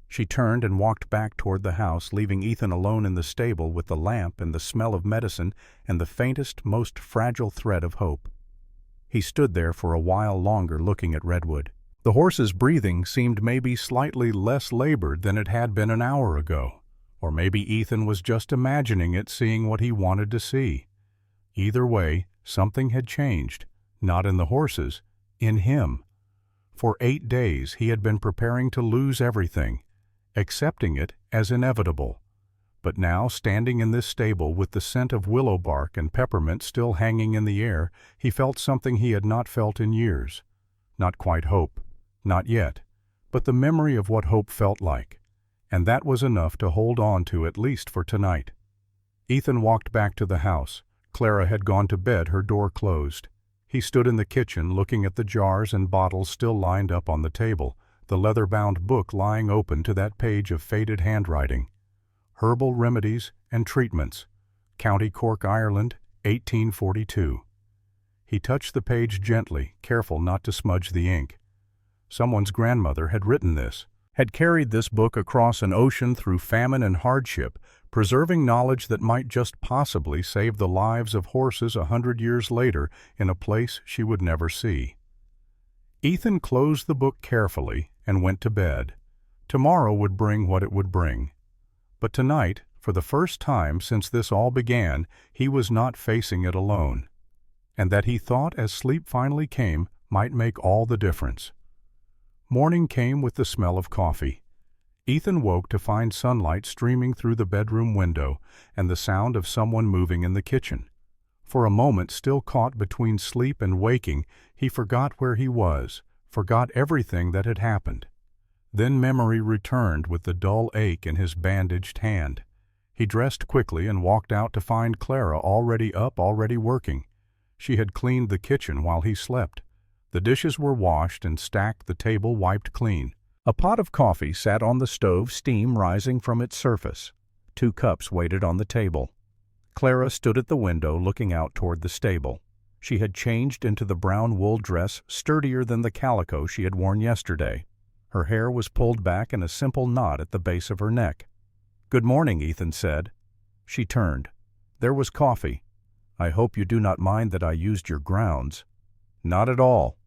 Speaker 1: She turned and walked back toward the house, leaving Ethan alone in the stable with the lamp and the smell of medicine and the faintest, most fragile thread of hope. He stood there for a while longer looking at Redwood. The horse's breathing seemed maybe slightly less labored than it had been an hour ago. Or maybe Ethan was just imagining it, seeing what he wanted to see. Either way, something had changed, not in the horses, in him. For 8 days he had been preparing to lose everything, accepting it as inevitable. But now, standing in this stable with the scent of willow bark and peppermint still hanging in the air, he felt something he had not felt in years. Not quite hope, not yet, but the memory of what hope felt like. And that was enough to hold on to, at least for tonight. Ethan walked back to the house. Clara had gone to bed, her door closed. He stood in the kitchen looking at the jars and bottles still lined up on the table, the leather-bound book lying open to that page of faded handwriting. Herbal Remedies and Treatments, County Cork, Ireland, 1842. He touched the page gently, careful not to smudge the ink. Someone's grandmother had written this, had carried this book across an ocean through famine and hardship, preserving knowledge that might just possibly save the lives of horses 100 years later in a place she would never see. Ethan closed the book carefully and went to bed. Tomorrow would bring what it would bring. But tonight, for the first time since this all began, he was not facing it alone. And that he thought, as sleep finally came, might make all the difference. Morning came with the smell of coffee. Ethan woke to find sunlight streaming through the bedroom window and the sound of someone moving in the kitchen. For a moment, still caught between sleep and waking, he forgot where he was, forgot everything that had happened. Then memory returned with the dull ache in his bandaged hand. He dressed quickly and walked out to find Clara already up, already working. She had cleaned the kitchen while he slept. The dishes were washed and stacked, the table wiped clean. A pot of coffee sat on the stove, steam rising from its surface. 2 cups waited on the table. Clara stood at the window looking out toward the stable. She had changed into the brown wool dress, sturdier than the calico she had worn yesterday. Her hair was pulled back in a simple knot at the base of her neck. "Good morning," Ethan said. She turned. There was coffee. "I hope you do not mind that I used your grounds." "Not at all."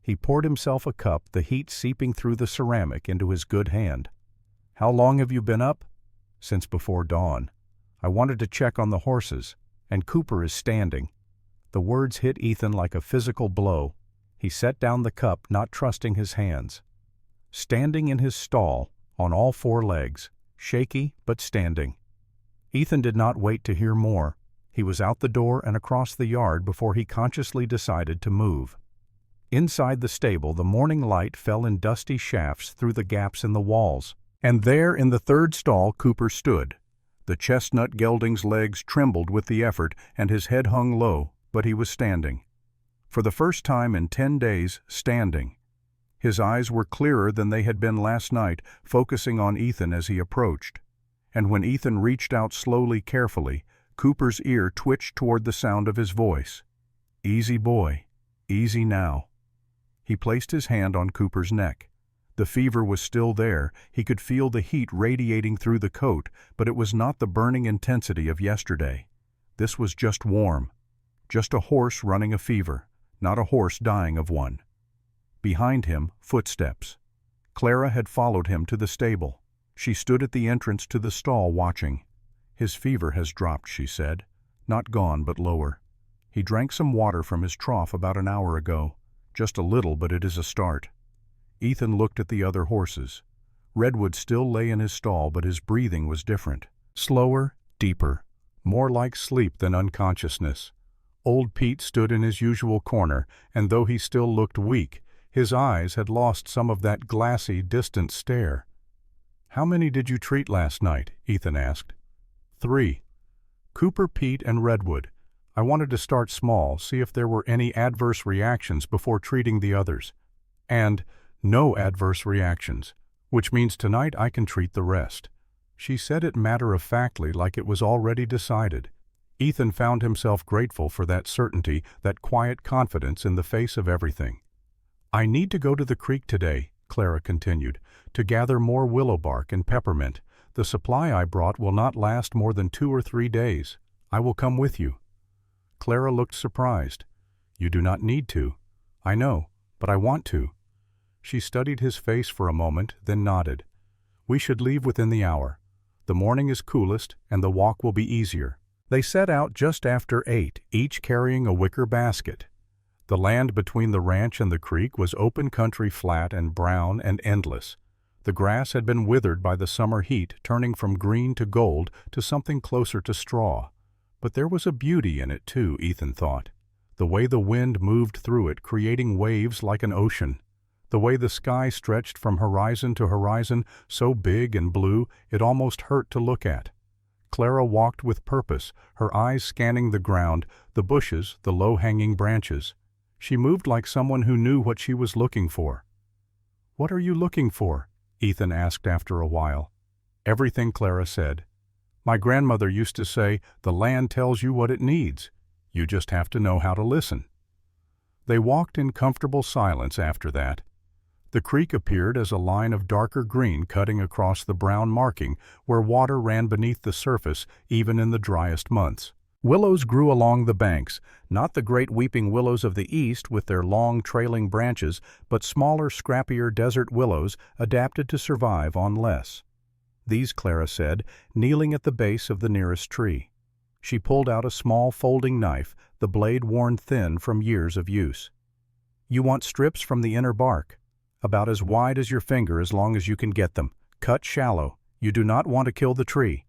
Speaker 1: He poured himself a cup, the heat seeping through the ceramic into his good hand. "How long have you been up?" "Since before dawn. I wanted to check on the horses, and Cooper is standing." The words hit Ethan like a physical blow. He set down the cup, not trusting his hands. Standing in his stall, on all four legs, shaky but standing. Ethan did not wait to hear more. He was out the door and across the yard before he consciously decided to move. Inside the stable, the morning light fell in dusty shafts through the gaps in the walls. And there in the third stall Cooper stood. The chestnut gelding's legs trembled with the effort, and his head hung low, but he was standing. For the first time in 10 days, standing. His eyes were clearer than they had been last night, focusing on Ethan as he approached. And when Ethan reached out slowly, carefully, Cooper's ear twitched toward the sound of his voice. "Easy, boy. Easy now." He placed his hand on Cooper's neck. The fever was still there. He could feel the heat radiating through the coat, but it was not the burning intensity of yesterday. This was just warm. Just a horse running a fever, not a horse dying of one. Behind him, footsteps. Clara had followed him to the stable. She stood at the entrance to the stall watching. "His fever has dropped," she said. "Not gone, but lower. He drank some water from his trough about an hour ago. Just a little, but it is a start." Ethan looked at the other horses. Redwood still lay in his stall, but his breathing was different. Slower, deeper, more like sleep than unconsciousness. Old Pete stood in his usual corner, and though he still looked weak, his eyes had lost some of that glassy, distant stare. "How many did you treat last night?" Ethan asked. 3. Cooper, Pete, and Redwood. I wanted to start small, see if there were any adverse reactions before treating the others. And no adverse reactions, which means tonight I can treat the rest. She said it matter-of-factly, like it was already decided. Ethan found himself grateful for that certainty, that quiet confidence in the face of everything. "I need to go to the creek today," Clara continued, "to gather more willow bark and peppermint. The supply I brought will not last more than 2 or 3 days. I will come with you." Clara looked surprised. "You do not need to." "I know, but I want to." She studied his face for a moment, then nodded. "We should leave within the hour. The morning is coolest, and the walk will be easier." They set out just after 8, each carrying a wicker basket. The land between the ranch and the creek was open country, flat and brown and endless. The grass had been withered by the summer heat, turning from green to gold to something closer to straw. But there was a beauty in it too, Ethan thought. The way the wind moved through it, creating waves like an ocean. The way the sky stretched from horizon to horizon, so big and blue it almost hurt to look at. Clara walked with purpose, her eyes scanning the ground, the bushes, the low-hanging branches. She moved like someone who knew what she was looking for. "What are you looking for?" Ethan asked after a while. "Everything," Clara said. "My grandmother used to say, the land tells you what it needs. You just have to know how to listen." They walked in comfortable silence after that. The creek appeared as a line of darker green cutting across the brown marking where water ran beneath the surface even in the driest months. Willows grew along the banks, not the great weeping willows of the east with their long trailing branches, but smaller, scrappier desert willows adapted to survive on less. These, Clara said, kneeling at the base of the nearest tree. She pulled out a small folding knife, the blade worn thin from years of use. "You want strips from the inner bark, about as wide as your finger as long as you can get them. Cut shallow. You do not want to kill the tree."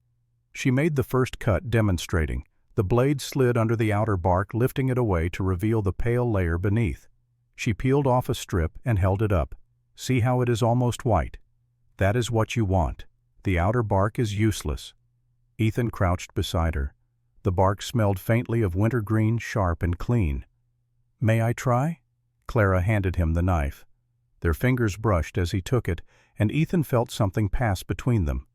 Speaker 1: She made the first cut, demonstrating. The blade slid under the outer bark, lifting it away to reveal the pale layer beneath. She peeled off a strip and held it up. "See how it is almost white? That is what you want. The outer bark is useless." Ethan crouched beside her. The bark smelled faintly of wintergreen, sharp and clean. "May I try?" Clara handed him the knife. Their fingers brushed as he took it, and Ethan felt something pass between them.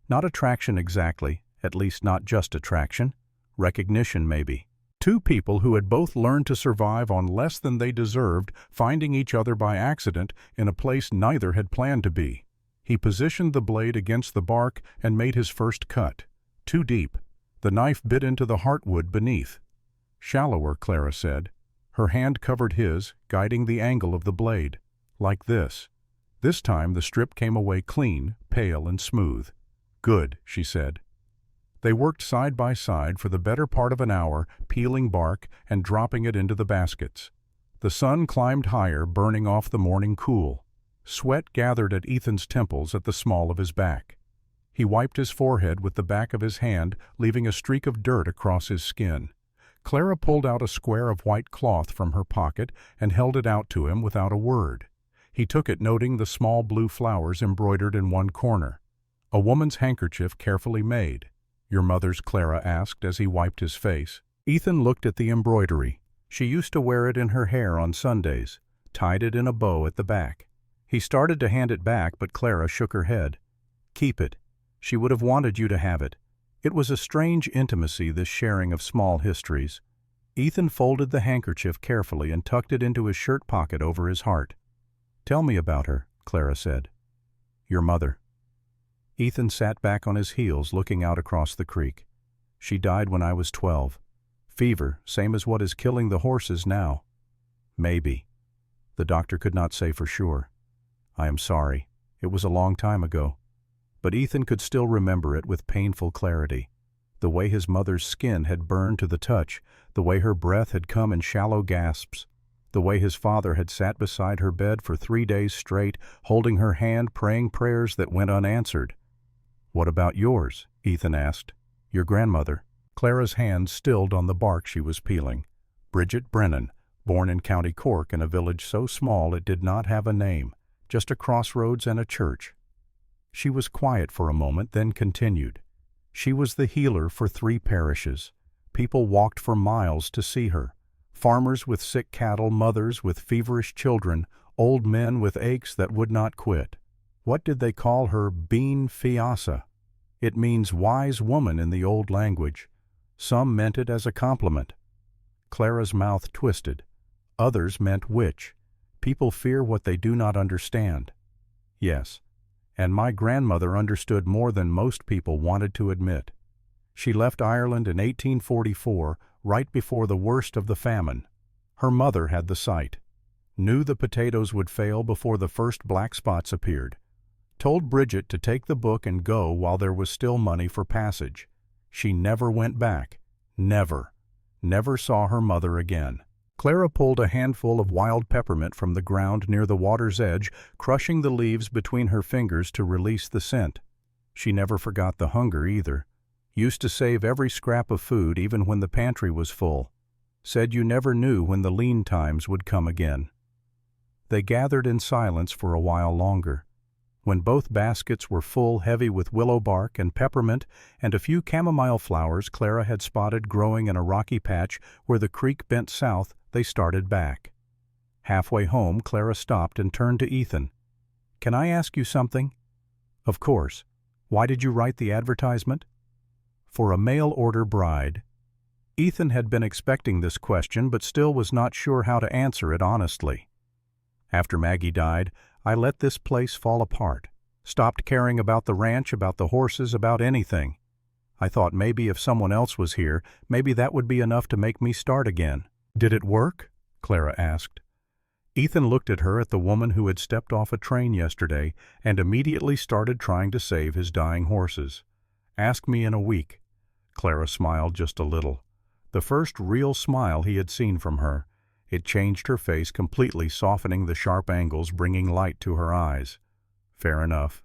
Speaker 1: Not attraction exactly, at least not just attraction. Recognition, maybe. Two people who had both learned to survive on less than they deserved, finding each other by accident in a place neither had planned to be. He positioned the blade against the bark and made his first cut. Too deep. The knife bit into the heartwood beneath. "Shallower," Clara said. Her hand covered his, guiding the angle of the blade. Like this. This time the strip came away clean, pale and smooth. "Good," she said. They worked side by side for the better part of an hour, peeling bark and dropping it into the baskets. The sun climbed higher, burning off the morning cool. Sweat gathered at Ethan's temples at the small of his back. He wiped his forehead with the back of his hand, leaving a streak of dirt across his skin. Clara pulled out a square of white cloth from her pocket and held it out to him without a word. He took it, noting the small blue flowers embroidered in one corner. A woman's handkerchief carefully made. "Your mother's?" Clara asked as he wiped his face. Ethan looked at the embroidery. She used to wear it in her hair on Sundays, tied it in a bow at the back. He started to hand it back, but Clara shook her head. "Keep it. She would have wanted you to have it." It was a strange intimacy, this sharing of small histories. Ethan folded the handkerchief carefully and tucked it into his shirt pocket over his heart. "Tell me about her," Clara said. "Your mother." Ethan sat back on his heels, looking out across the creek. "She died when I was 12. Fever, same as what is killing the horses now." "Maybe." The doctor could not say for sure. "I am sorry. It was a long time ago." But Ethan could still remember it with painful clarity. The way his mother's skin had burned to the touch, the way her breath had come in shallow gasps, the way his father had sat beside her bed for 3 days straight, holding her hand, praying prayers that went unanswered. "What about yours?" Ethan asked. "Your grandmother?" Clara's hand stilled on the bark she was peeling. Bridget Brennan, born in County Cork in a village so small it did not have a name, just a crossroads and a church. She was quiet for a moment, then continued. She was the healer for 3 parishes. People walked for miles to see her. Farmers with sick cattle, mothers with feverish children, old men with aches that would not quit. What did they call her? Bean Fiasa. It means wise woman in the old language. Some meant it as a compliment. Clara's mouth twisted. Others meant witch. People fear what they do not understand. Yes, and my grandmother understood more than most people wanted to admit. She left Ireland in 1844, right before the worst of the famine. Her mother had the sight. Knew the potatoes would fail before the first black spots appeared. Told Bridget to take the book and go while there was still money for passage. She never went back. Never. Never saw her mother again. Clara pulled a handful of wild peppermint from the ground near the water's edge, crushing the leaves between her fingers to release the scent. She never forgot the hunger either. Used to save every scrap of food even when the pantry was full. Said you never knew when the lean times would come again. They gathered in silence for a while longer. When both baskets were full, heavy with willow bark and peppermint and a few chamomile flowers Clara had spotted growing in a rocky patch where the creek bent south, they started back. Halfway home, Clara stopped and turned to Ethan. "Can I ask you something?" "Of course. Why did you write the advertisement?" "For a mail-order bride." Ethan had been expecting this question, but still was not sure how to answer it honestly. "After Maggie died, I let this place fall apart. Stopped caring about the ranch, about the horses, about anything. I thought maybe if someone else was here, maybe that would be enough to make me start again." "Did it work?" Clara asked. Ethan looked at her, at the woman who had stepped off a train yesterday, and immediately started trying to save his dying horses. "Ask me in a week." Clara smiled just a little. The first real smile he had seen from her. It changed her face completely, softening the sharp angles, bringing light to her eyes. Fair enough.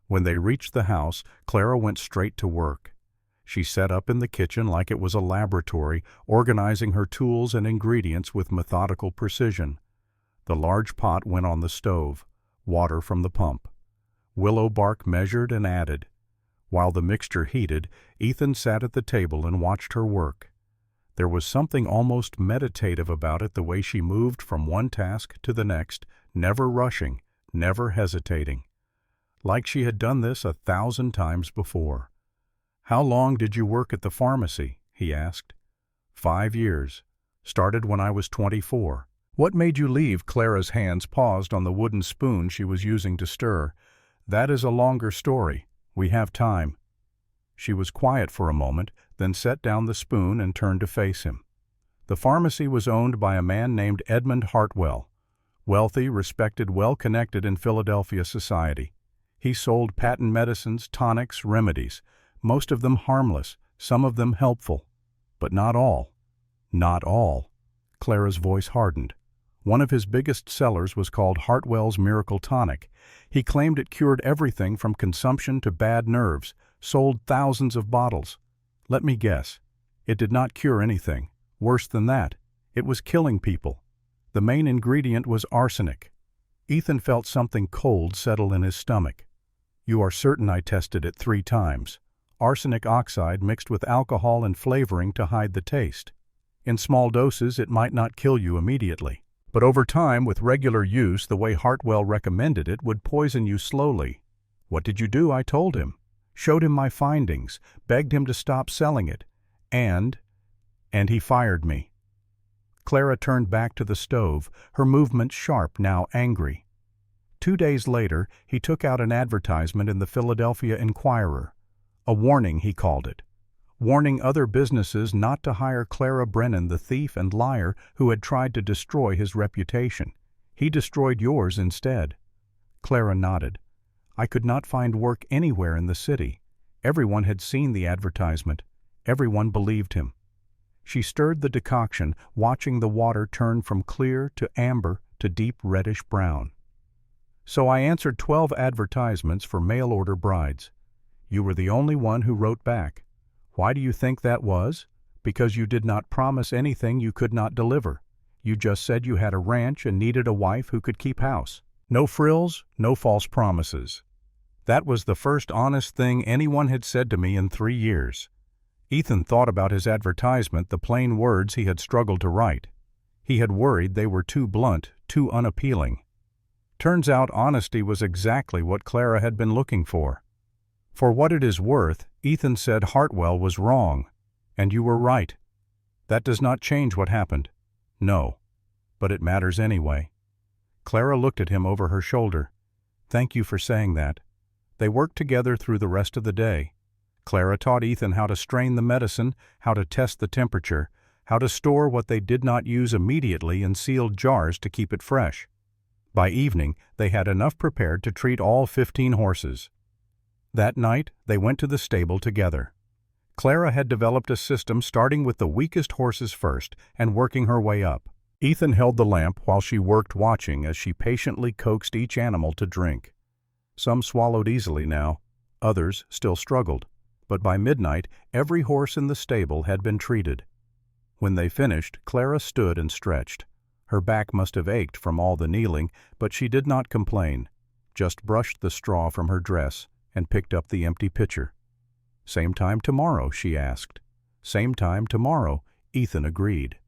Speaker 1: When they reached the house, Clara went straight to work. She set up in the kitchen like it was a laboratory, organizing her tools and ingredients with methodical precision. The large pot went on the stove, water from the pump. Willow bark measured and added. While the mixture heated, Ethan sat at the table and watched her work. There was something almost meditative about it, the way she moved from one task to the next, never rushing, never hesitating. Like she had done this 1,000 times before. "How long did you work at the pharmacy?" he asked. 5 years. Started when I was 24. "What made you leave?" Clara's hands paused on the wooden spoon she was using to stir. "That is a longer story. We have time." She was quiet for a moment, then set down the spoon and turned to face him. The pharmacy was owned by a man named Edmund Hartwell, wealthy, respected, well-connected in Philadelphia society. He sold patent medicines, tonics, remedies, most of them harmless, some of them helpful. But not all. Not all. Clara's voice hardened. One of his biggest sellers was called Hartwell's Miracle Tonic. He claimed it cured everything from consumption to bad nerves, sold thousands of bottles. Let me guess. It did not cure anything. Worse than that, it was killing people. The main ingredient was arsenic. Ethan felt something cold settle in his stomach. You are certain I tested it 3 times. Arsenic oxide mixed with alcohol and flavoring to hide the taste. In small doses, it might not kill you immediately. But over time, with regular use, the way Hartwell recommended it would poison you slowly. What did you do? I told him. Showed him my findings, begged him to stop selling it. And he fired me. Clara turned back to the stove, her movements sharp, now angry. 2 days later, he took out an advertisement in the Philadelphia Inquirer. A warning, he called it. Warning other businesses not to hire Clara Brennan, the thief and liar who had tried to destroy his reputation. He destroyed yours instead. Clara nodded. I could not find work anywhere in the city. Everyone had seen the advertisement. Everyone believed him. She stirred the decoction, watching the water turn from clear to amber to deep reddish brown. So I answered 12 advertisements for mail-order brides. You were the only one who wrote back. Why do you think that was? Because you did not promise anything you could not deliver. You just said you had a ranch and needed a wife who could keep house. No frills, no false promises. That was the first honest thing anyone had said to me in 3 years. Ethan thought about his advertisement, the plain words he had struggled to write. He had worried they were too blunt, too unappealing. Turns out honesty was exactly what Clara had been looking for. For what it is worth, Ethan said Hartwell was wrong, and you were right. That does not change what happened. No, but it matters anyway. Clara looked at him over her shoulder. Thank you for saying that. They worked together through the rest of the day. Clara taught Ethan how to strain the medicine, how to test the temperature, how to store what they did not use immediately in sealed jars to keep it fresh. By evening, they had enough prepared to treat all 15 horses. That night, they went to the stable together. Clara had developed a system starting with the weakest horses first and working her way up. Ethan held the lamp while she worked, watching as she patiently coaxed each animal to drink. Some swallowed easily now, others still struggled. But by midnight, every horse in the stable had been treated. When they finished, Clara stood and stretched. Her back must have ached from all the kneeling, but she did not complain, just brushed the straw from her dress and picked up the empty pitcher. Same time tomorrow, she asked. Same time tomorrow, Ethan agreed.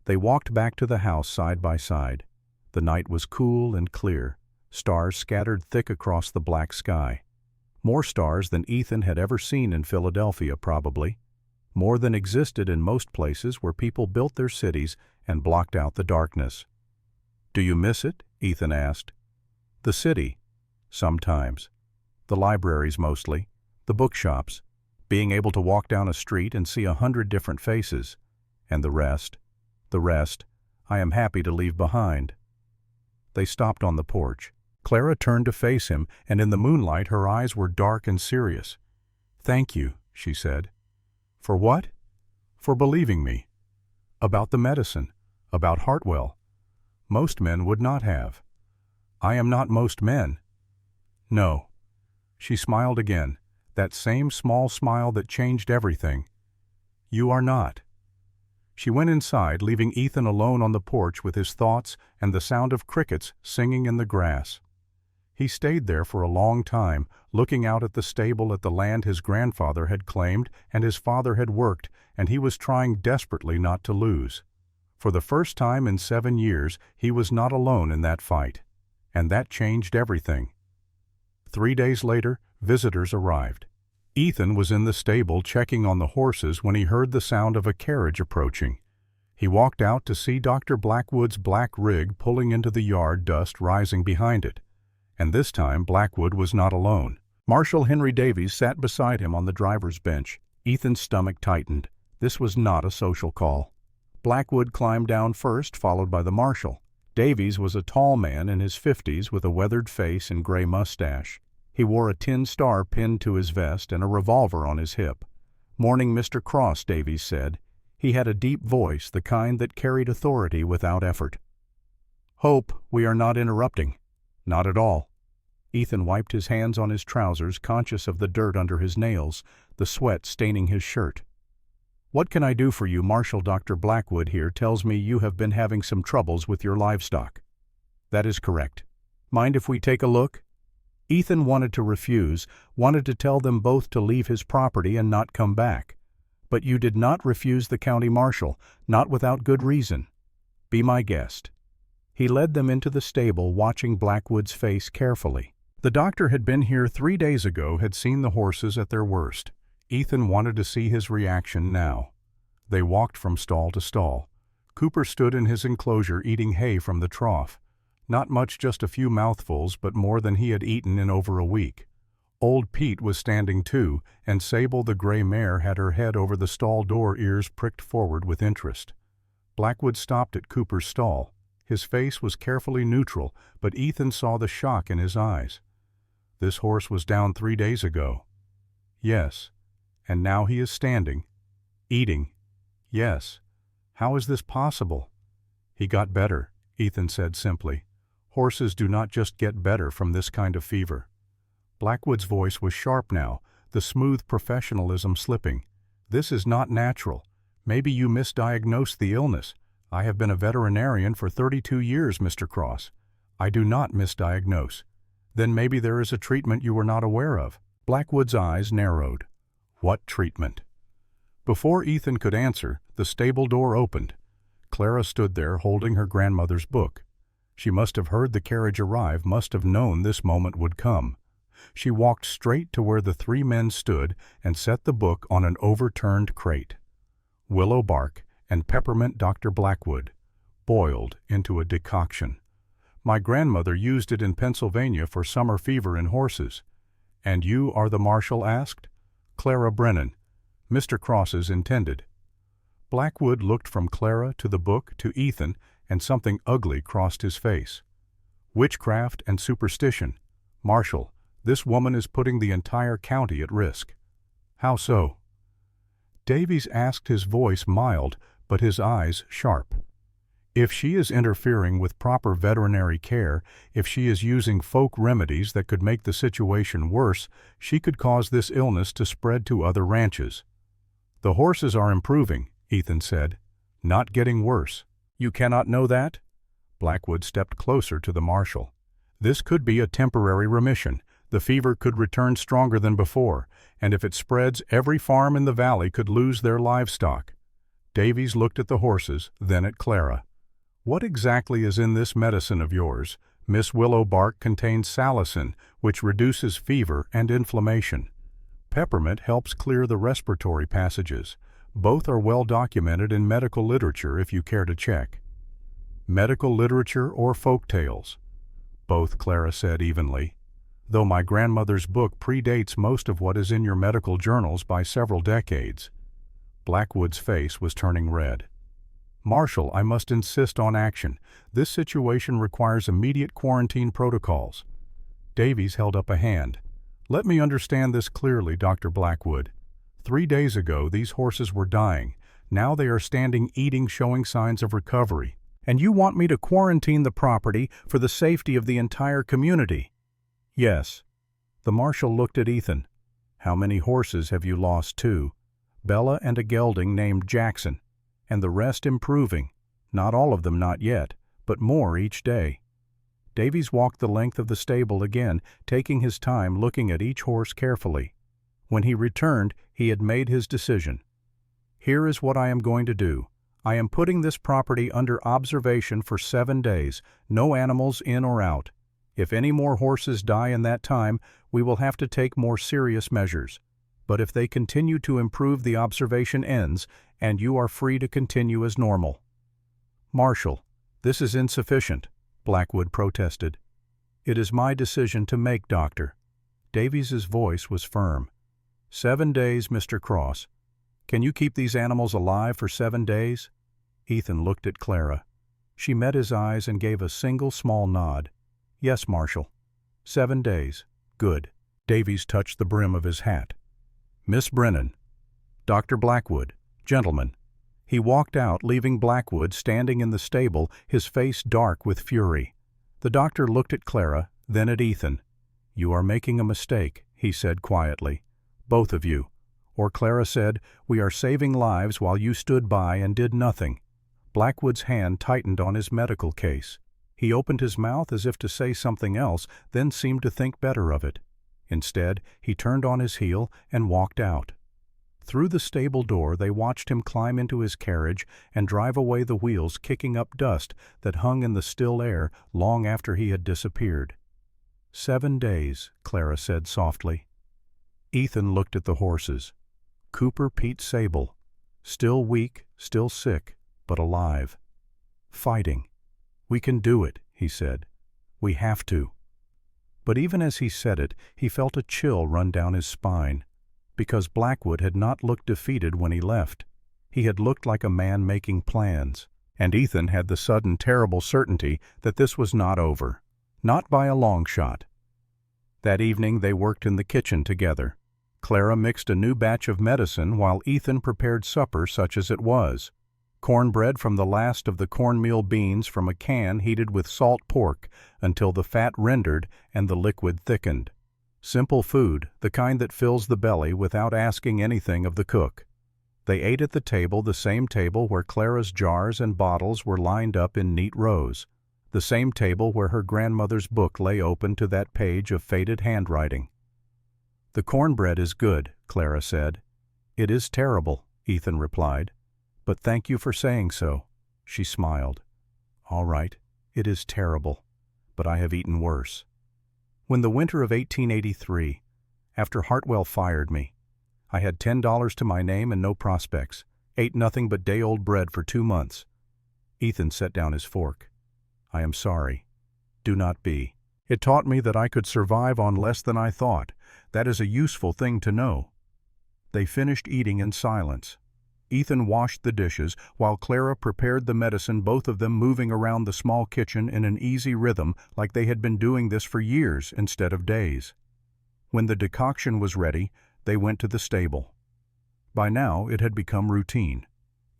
Speaker 1: They walked back to the house side by side. The night was cool and clear, stars scattered thick across the black sky. More stars than Ethan had ever seen in Philadelphia, probably. More than existed in most places where people built their cities and blocked out the darkness. Do you miss it? Ethan asked. The city. Sometimes. The libraries mostly. The bookshops. Being able to walk down a street and see 100 different faces. And the rest. The rest, I am happy to leave behind. They stopped on the porch. Clara turned to face him, and in the moonlight her eyes were dark and serious. Thank you, she said. For what? For believing me. About the medicine. About Hartwell. Most men would not have. I am not most men. No. She smiled again, that same small smile that changed everything. You are not. She went inside, leaving Ethan alone on the porch with his thoughts and the sound of crickets singing in the grass. He stayed there for a long time, looking out at the stable, at the land his grandfather had claimed and his father had worked, and he was trying desperately not to lose. For the first time in 7 years, he was not alone in that fight. And that changed everything. 3 days later, visitors arrived. Ethan was in the stable checking on the horses when he heard the sound of a carriage approaching. He walked out to see Dr. Blackwood's black rig pulling into the yard, dust rising behind it. And this time Blackwood was not alone. Marshal Henry Davies sat beside him on the driver's bench. Ethan's stomach tightened. This was not a social call. Blackwood climbed down first, followed by the marshal. Davies was a tall man in his 50s with a weathered face and gray mustache. He wore a tin star pinned to his vest and a revolver on his hip. "Morning, Mr. Cross," Davies said. He had a deep voice, the kind that carried authority without effort. "Hope we are not interrupting." "Not at all." Ethan wiped his hands on his trousers, conscious of the dirt under his nails, the sweat staining his shirt. "What can I do for you? Marshal Dr. Blackwood here tells me you have been having some troubles with your livestock." "That is correct." "Mind if we take a look?" Ethan wanted to refuse, wanted to tell them both to leave his property and not come back. "But you did not refuse the county marshal, not without good reason. Be my guest." He led them into the stable, watching Blackwood's face carefully. The doctor had been here 3 days ago, had seen the horses at their worst. Ethan wanted to see his reaction now. They walked from stall to stall. Cooper stood in his enclosure eating hay from the trough. Not much, just a few mouthfuls, but more than he had eaten in over a week. Old Pete was standing too, and Sable the gray mare had her head over the stall door, ears pricked forward with interest. Blackwood stopped at Cooper's stall. His face was carefully neutral, but Ethan saw the shock in his eyes. This horse was down 3 days ago. Yes. And now he is standing. Eating. Yes. How is this possible? He got better, Ethan said simply. Horses do not just get better from this kind of fever. Blackwood's voice was sharp now, the smooth professionalism slipping. This is not natural. Maybe you misdiagnosed the illness. I have been a veterinarian for 32 years, Mr. Cross. I do not misdiagnose. Then maybe there is a treatment you were not aware of. Blackwood's eyes narrowed. What treatment? Before Ethan could answer, the stable door opened. Clara stood there holding her grandmother's book. She must have heard the carriage arrive, must have known this moment would come. She walked straight to where the 3 men stood and set the book on an overturned crate. Willow bark and peppermint Dr. Blackwood, boiled into a decoction. My grandmother used it in Pennsylvania for summer fever in horses. And you are the marshal asked? Clara Brennan, Mr. Cross's intended. Blackwood looked from Clara to the book to Ethan, and something ugly crossed his face. Witchcraft and superstition. Marshal, this woman is putting the entire county at risk. How so? Davies asked, his voice mild, but his eyes sharp. If she is interfering with proper veterinary care, if she is using folk remedies that could make the situation worse, she could cause this illness to spread to other ranches. The horses are improving, Ethan said, not getting worse. You cannot know that? Blackwood stepped closer to the marshal. This could be a temporary remission. The fever could return stronger than before, and if it spreads, every farm in the valley could lose their livestock. Davies looked at the horses, then at Clara. What exactly is in this medicine of yours? Miss Willow bark contains salicin, which reduces fever and inflammation. Peppermint helps clear the respiratory passages. Both are well documented in medical literature if you care to check. Medical literature or folk tales? Both, Clara said evenly. Though my grandmother's book predates most of what is in your medical journals by several decades. Blackwood's face was turning red. Marshal, I must insist on action. This situation requires immediate quarantine protocols. Davies held up a hand. Let me understand this clearly, Dr. Blackwood. 3 days ago, these horses were dying. Now they are standing, eating, showing signs of recovery. And you want me to quarantine the property for the safety of the entire community? Yes. The marshal looked at Ethan. How many horses have you lost too? Bella and a gelding named Jackson. And the rest improving. Not all of them, not yet, but more each day. Davies walked the length of the stable again, taking his time looking at each horse carefully. When he returned, he had made his decision. Here is what I am going to do. I am putting this property under observation for 7 days, no animals in or out. If any more horses die in that time, we will have to take more serious measures. But if they continue to improve, the observation ends, and you are free to continue as normal. Marshal, this is insufficient, Blackwood protested. It is my decision to make, Doctor. Davies's voice was firm. 7 days, Mr. Cross. Can you keep these animals alive for 7 days? Ethan looked at Clara. She met his eyes and gave a single small nod. Yes, Marshal. 7 days. Good. Davies touched the brim of his hat. Miss Brennan. Dr. Blackwood. Gentlemen. He walked out, leaving Blackwood standing in the stable, his face dark with fury. The doctor looked at Clara, then at Ethan. You are making a mistake, he said quietly. Both of you. Or Clara said, we are saving lives while you stood by and did nothing. Blackwood's hand tightened on his medical case. He opened his mouth as if to say something else, then seemed to think better of it. Instead, he turned on his heel and walked out. Through the stable door they watched him climb into his carriage and drive away, the wheels kicking up dust that hung in the still air long after he had disappeared. 7 days, Clara said softly. Ethan looked at the horses. Cooper Pete Sable. Still weak, still sick, but alive. Fighting. We can do it, he said. We have to. But even as he said it, he felt a chill run down his spine. Because Blackwood had not looked defeated when he left. He had looked like a man making plans. And Ethan had the sudden terrible certainty that this was not over. Not by a long shot. That evening they worked in the kitchen together. Clara mixed a new batch of medicine while Ethan prepared supper such as it was. Cornbread from the last of the cornmeal beans from a can heated with salt pork until the fat rendered and the liquid thickened. Simple food, the kind that fills the belly without asking anything of the cook. They ate at the table, the same table where Clara's jars and bottles were lined up in neat rows, the same table where her grandmother's book lay open to that page of faded handwriting. The cornbread is good, Clara said. It is terrible, Ethan replied. But thank you for saying so. She smiled. All right, it is terrible, but I have eaten worse. When the winter of 1883, after Hartwell fired me, I had $10 to my name and no prospects, ate nothing but day-old bread for 2 months. Ethan set down his fork. I am sorry. Do not be. It taught me that I could survive on less than I thought. That is a useful thing to know. They finished eating in silence. Ethan washed the dishes while Clara prepared the medicine, both of them moving around the small kitchen in an easy rhythm like they had been doing this for years instead of days. When the decoction was ready, they went to the stable. By now it had become routine.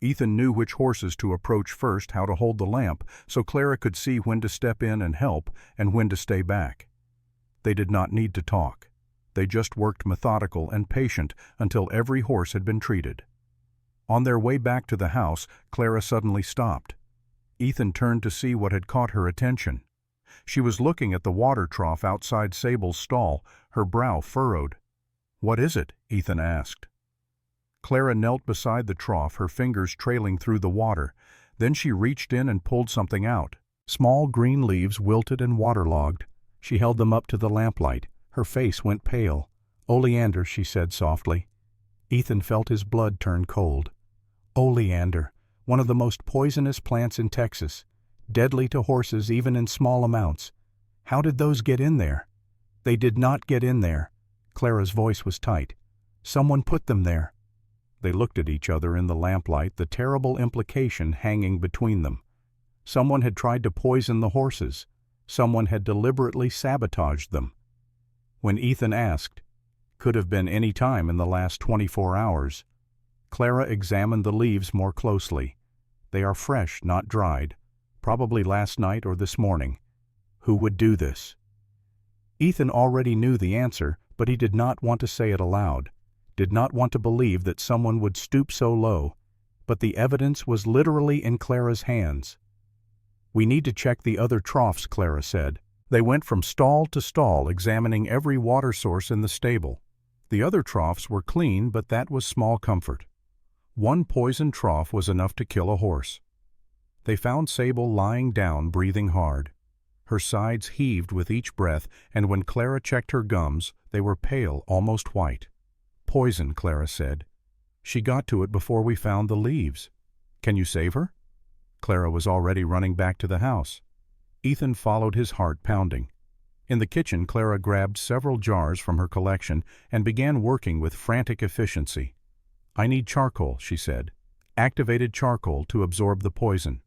Speaker 1: Ethan knew which horses to approach first, how to hold the lamp, so Clara could see when to step in and help and when to stay back. They did not need to talk. They just worked methodical and patient until every horse had been treated. On their way back to the house, Clara suddenly stopped. Ethan turned to see what had caught her attention. She was looking at the water trough outside Sable's stall, her brow furrowed. What is it? Ethan asked. Clara knelt beside the trough, her fingers trailing through the water. Then she reached in and pulled something out. Small green leaves, wilted and waterlogged. She held them up to the lamplight. Her face went pale. Oleander, she said softly. Ethan felt his blood turn cold. Oleander, one of the most poisonous plants in Texas, deadly to horses even in small amounts. How did those get in there? They did not get in there. Clara's voice was tight. Someone put them there. They looked at each other in the lamplight, the terrible implication hanging between them. Someone had tried to poison the horses. Someone had deliberately sabotaged them. When Ethan asked, could have been any time in the last 24 hours. Clara examined the leaves more closely. They are fresh, not dried. Probably last night or this morning. Who would do this? Ethan already knew the answer, but he did not want to say it aloud. Did not want to believe that someone would stoop so low. But the evidence was literally in Clara's hands. We need to check the other troughs, Clara said. They went from stall to stall, examining every water source in the stable. The other troughs were clean, but that was small comfort. One poisoned trough was enough to kill a horse. They found Sable lying down, breathing hard. Her sides heaved with each breath, and when Clara checked her gums, they were pale, almost white. Poison, Clara said. She got to it before we found the leaves. Can you save her? Clara was already running back to the house. Ethan followed, his heart pounding. In the kitchen, Clara grabbed several jars from her collection and began working with frantic efficiency. I need charcoal, she said. Activated charcoal to absorb the poison.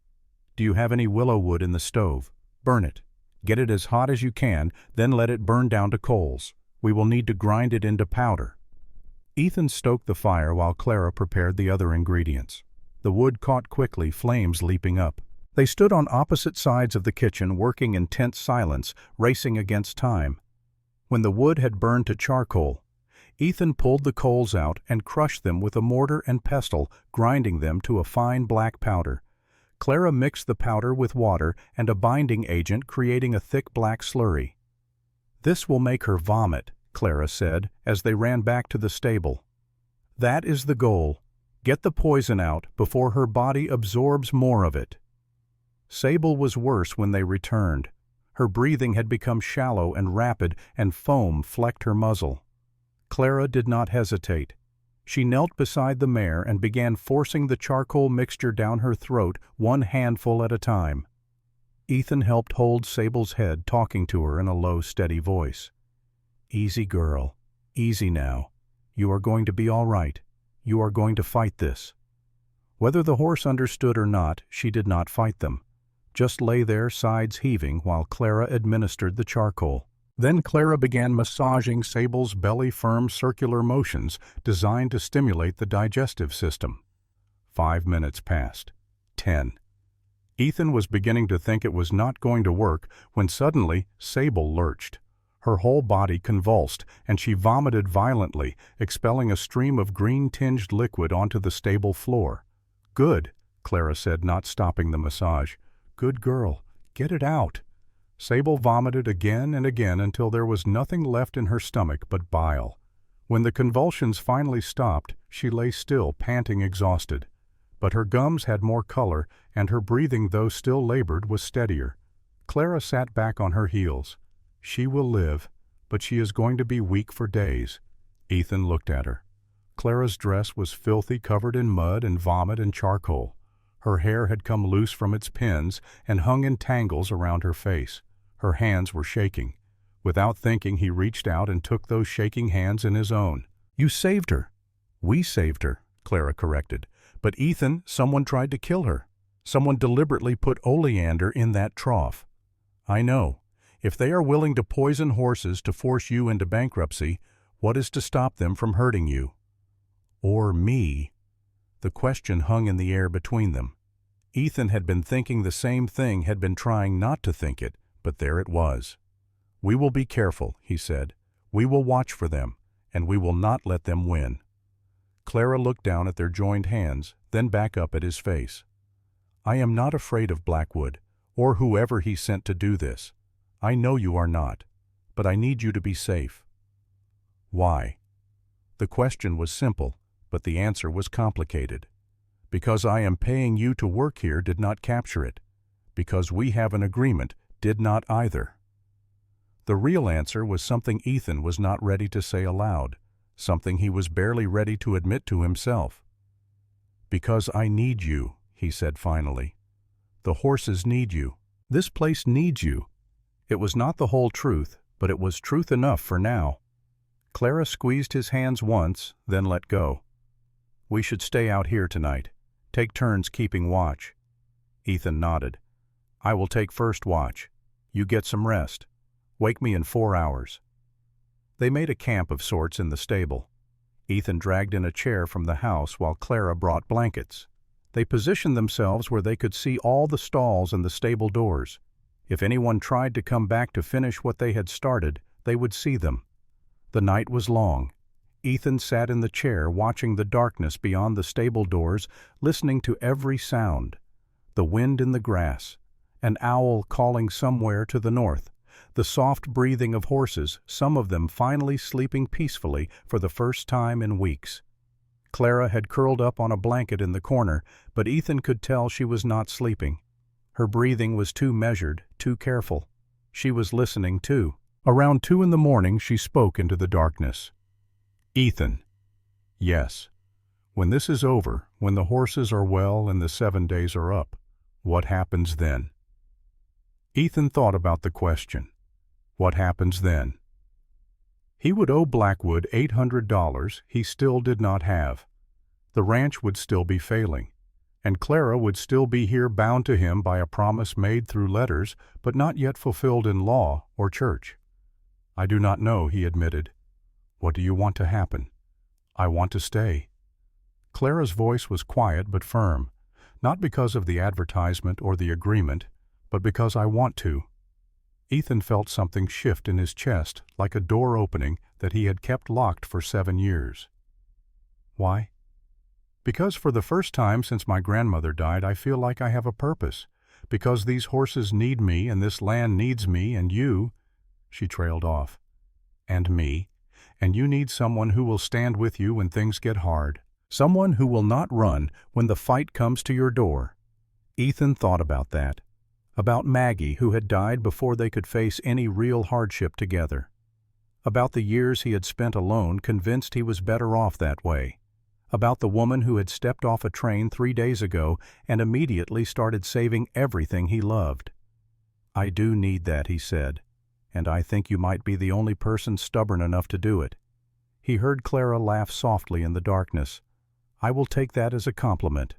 Speaker 1: Do you have any willow wood in the stove? Burn it. Get it as hot as you can, then let it burn down to coals. We will need to grind it into powder. Ethan stoked the fire while Clara prepared the other ingredients. The wood caught quickly, flames leaping up. They stood on opposite sides of the kitchen, working in tense silence, racing against time. When the wood had burned to charcoal, Ethan pulled the coals out and crushed them with a mortar and pestle, grinding them to a fine black powder. Clara mixed the powder with water and a binding agent, creating a thick black slurry. "This will make her vomit," Clara said as they ran back to the stable. "That is the goal. Get the poison out before her body absorbs more of it." Sable was worse when they returned. Her breathing had become shallow and rapid, and foam flecked her muzzle. Clara did not hesitate. She knelt beside the mare and began forcing the charcoal mixture down her throat, one handful at a time. Ethan helped hold Sable's head, talking to her in a low, steady voice. "Easy, girl. Easy now. You are going to be all right. You are going to fight this." Whether the horse understood or not, she did not fight them. Just lay there, sides heaving, while Clara administered the charcoal. Then Clara began massaging Sable's belly, firm circular motions designed to stimulate the digestive system. 5 minutes passed. 10. Ethan was beginning to think it was not going to work when suddenly Sable lurched. Her whole body convulsed, and she vomited violently, expelling a stream of green-tinged liquid onto the stable floor. "Good," Clara said, not stopping the massage. "Good girl. Get it out." Sable vomited again and again until there was nothing left in her stomach but bile. When the convulsions finally stopped, she lay still, panting, exhausted. But her gums had more color, and her breathing, though still labored, was steadier. Clara sat back on her heels. "She will live, but she is going to be weak for days." Ethan looked at her. Clara's dress was filthy, covered in mud and vomit and charcoal. Her hair had come loose from its pins and hung in tangles around her face. Her hands were shaking. Without thinking, he reached out and took those shaking hands in his own. "You saved her." "We saved her," Clara corrected. "But Ethan, someone tried to kill her. Someone deliberately put oleander in that trough." "I know. If they are willing to poison horses to force you into bankruptcy, what is to stop them from hurting you?" "Or me?" The question hung in the air between them. Ethan had been thinking the same thing, had been trying not to think it, but there it was. "We will be careful," he said. "We will watch for them, and we will not let them win." Clara looked down at their joined hands, then back up at his face. "I am not afraid of Blackwood, or whoever he sent to do this. I know you are not, but I need you to be safe." "Why?" The question was simple, but the answer was complicated. "Because I am paying you to work here did not capture it. Because we have an agreement did not either." The real answer was something Ethan was not ready to say aloud, something he was barely ready to admit to himself. "Because I need you," he said finally. "The horses need you. This place needs you." It was not the whole truth, but it was truth enough for now. Clara squeezed his hands once, then let go. "We should stay out here tonight. Take turns keeping watch." Ethan nodded. "I will take first watch. You get some rest. Wake me in 4 hours." They made a camp of sorts in the stable. Ethan dragged in a chair from the house while Clara brought blankets. They positioned themselves where they could see all the stalls and the stable doors. If anyone tried to come back to finish what they had started, they would see them. The night was long. Ethan sat in the chair watching the darkness beyond the stable doors, listening to every sound. The wind in the grass, an owl calling somewhere to the north, the soft breathing of horses, some of them finally sleeping peacefully for the first time in weeks. Clara had curled up on a blanket in the corner, but Ethan could tell she was not sleeping. Her breathing was too measured, too careful. She was listening too. Around 2 in the morning she spoke into the darkness. "Ethan." "Yes. When this is over, when the horses are well and the 7 days are up, what happens then?" Ethan thought about the question. What happens then? He would owe Blackwood $800 he still did not have. The ranch would still be failing. and Clara would still be here bound to him by a promise made through letters but not yet fulfilled in law or church. "I do not know," he admitted. "What do you want to happen?" "I want to stay." Clara's voice was quiet but firm, not because of the advertisement or the agreement, but because I want to. Ethan felt something shift in his chest, like a door opening that he had kept locked for 7 years. "Why?" "Because for the first time since my grandmother died, I feel like I have a purpose. Because these horses need me, and this land needs me, and you—" She trailed off. "And me. And you need someone who will stand with you when things get hard. Someone who will not run when the fight comes to your door." Ethan thought about that. About Maggie, who had died before they could face any real hardship together. About the years he had spent alone, convinced he was better off that way. About the woman who had stepped off a train 3 days ago and immediately started saving everything he loved. "I do need that," he said, "and I think you might be the only person stubborn enough to do it." He heard Clara laugh softly in the darkness. "I will take that as a compliment."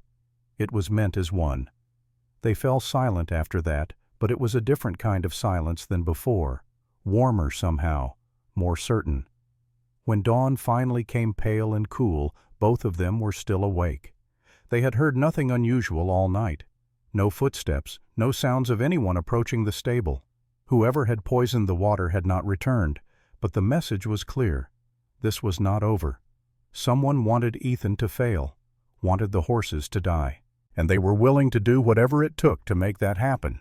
Speaker 1: It was meant as one. They fell silent after that, but it was a different kind of silence than before, warmer somehow, more certain. When dawn finally came pale and cool, both of them were still awake. They had heard nothing unusual all night. No footsteps, no sounds of anyone approaching the stable. Whoever had poisoned the water had not returned, but the message was clear. This was not over. Someone wanted Ethan to fail, wanted the horses to die, and they were willing to do whatever it took to make that happen.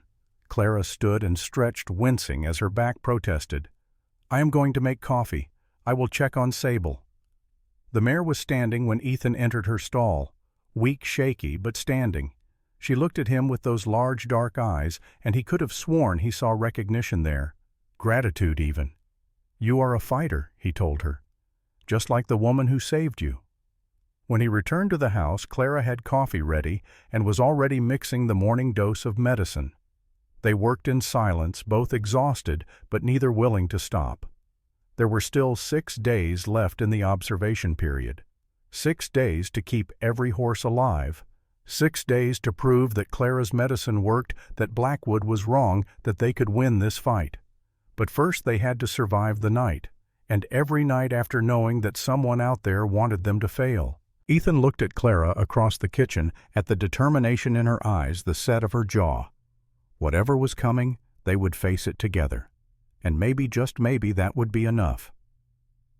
Speaker 1: Clara stood and stretched, wincing as her back protested. "I am going to make coffee. I will check on Sable." The mare was standing when Ethan entered her stall, weak, shaky, but standing. She looked at him with those large dark eyes, and he could have sworn he saw recognition there. Gratitude, even. "You are a fighter," he told her. "Just like the woman who saved you." When he returned to the house, Clara had coffee ready and was already mixing the morning dose of medicine. They worked in silence, both exhausted, but neither willing to stop. There were still 6 days left in the observation period. 6 days to keep every horse alive. 6 days to prove that Clara's medicine worked, that Blackwood was wrong, that they could win this fight. But first they had to survive the night, and every night after knowing that someone out there wanted them to fail. Ethan looked at Clara across the kitchen, at the determination in her eyes, the set of her jaw. Whatever was coming, they would face it together. And maybe, just maybe, that would be enough.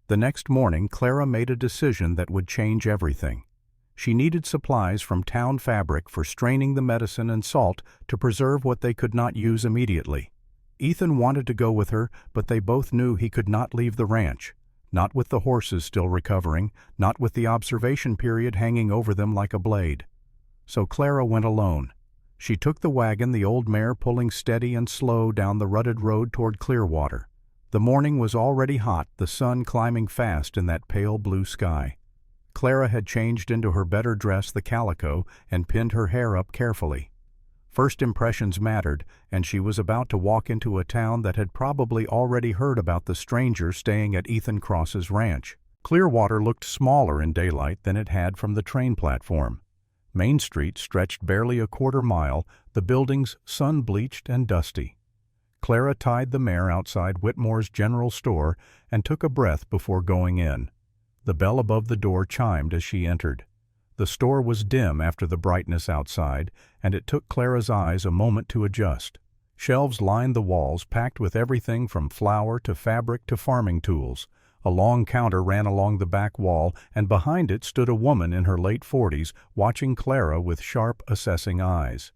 Speaker 1: The next morning, Clara made a decision that would change everything. She needed supplies from town fabric for straining the medicine and salt to preserve what they could not use immediately. Ethan wanted to go with her, but they both knew he could not leave the ranch. Not with the horses still recovering, not with the observation period hanging over them like a blade. So Clara went alone. She took the wagon, the old mare pulling steady and slow down the rutted road toward Clearwater. The morning was already hot, the sun climbing fast in that pale blue sky. Clara had changed into her better dress, the calico, and pinned her hair up carefully. First impressions mattered, and she was about to walk into a town that had probably already heard about the stranger staying at Ethan Cross's ranch. Clearwater looked smaller in daylight than it had from the train platform. Main Street stretched barely a quarter mile, the buildings sun-bleached and dusty. Clara tied the mare outside Whitmore's general store and took a breath before going in. The bell above the door chimed as she entered. The store was dim after the brightness outside, and it took Clara's eyes a moment to adjust. Shelves lined the walls, packed with everything from flour to fabric to farming tools. A long counter ran along the back wall, and behind it stood a woman in her late 40s, watching Clara with sharp, assessing eyes.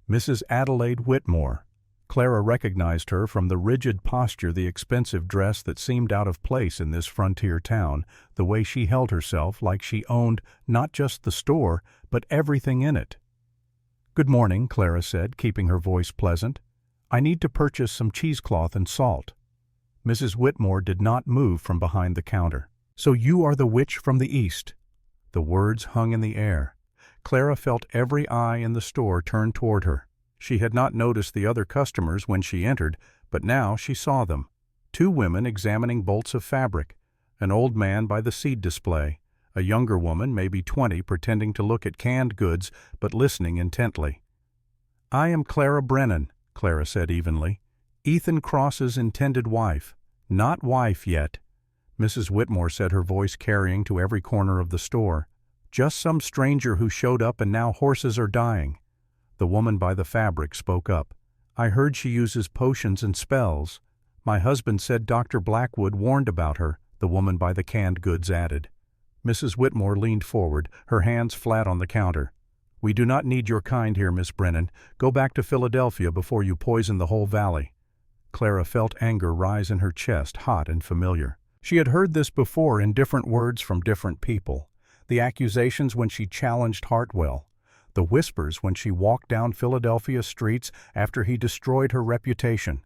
Speaker 1: Mrs. Adelaide Whitmore. Clara recognized her from the rigid posture, the expensive dress that seemed out of place in this frontier town, the way she held herself like she owned not just the store, but everything in it. "Good morning," Clara said, keeping her voice pleasant. "I need to purchase some cheesecloth and salt." Mrs. Whitmore did not move from behind the counter. "So you are the witch from the East." The words hung in the air. Clara felt every eye in the store turn toward her. She had not noticed the other customers when she entered, but now she saw them. 2 women examining bolts of fabric, an old man by the seed display, a younger woman, maybe 20, pretending to look at canned goods but listening intently. "I am Clara Brennan," Clara said evenly. "Ethan Cross's intended wife. Not wife yet," Mrs. Whitmore said, her voice carrying to every corner of the store. "Just some stranger who showed up and now horses are dying." The woman by the fabric spoke up. "I heard she uses potions and spells. My husband said Dr. Blackwood warned about her," the woman by the canned goods added. Mrs. Whitmore leaned forward, her hands flat on the counter. "We do not need your kind here, Miss Brennan. Go back to Philadelphia before you poison the whole valley." Clara felt anger rise in her chest, hot and familiar. She had heard this before in different words from different people. The accusations when she challenged Hartwell. The whispers when she walked down Philadelphia streets after he destroyed her reputation.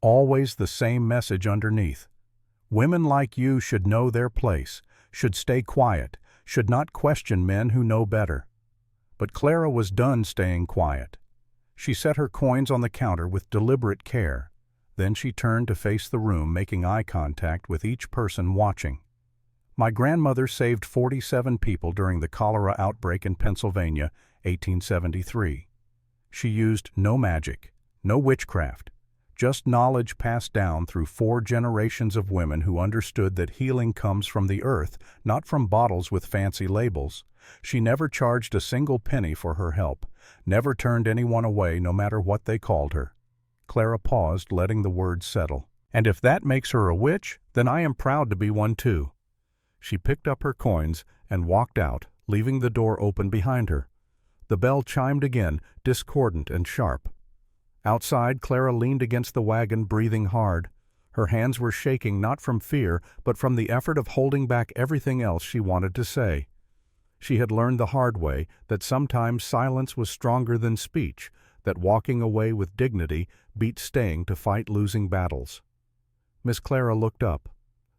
Speaker 1: Always the same message underneath. Women like you should know their place, should stay quiet, should not question men who know better. But Clara was done staying quiet. She set her coins on the counter with deliberate care. Then she turned to face the room, making eye contact with each person watching. "My grandmother saved 47 people during the cholera outbreak in Pennsylvania, 1873. She used no magic, no witchcraft, just knowledge passed down through 4 generations of women who understood that healing comes from the earth, not from bottles with fancy labels. She never charged a single penny for her help, never turned anyone away no matter what they called her." Clara paused, letting the words settle. "And if that makes her a witch, then I am proud to be one too." She picked up her coins and walked out, leaving the door open behind her. The bell chimed again, discordant and sharp. Outside, Clara leaned against the wagon, breathing hard. Her hands were shaking not from fear, but from the effort of holding back everything else she wanted to say. She had learned the hard way that sometimes silence was stronger than speech, that walking away with dignity beat staying to fight losing battles. Miss Clara looked up.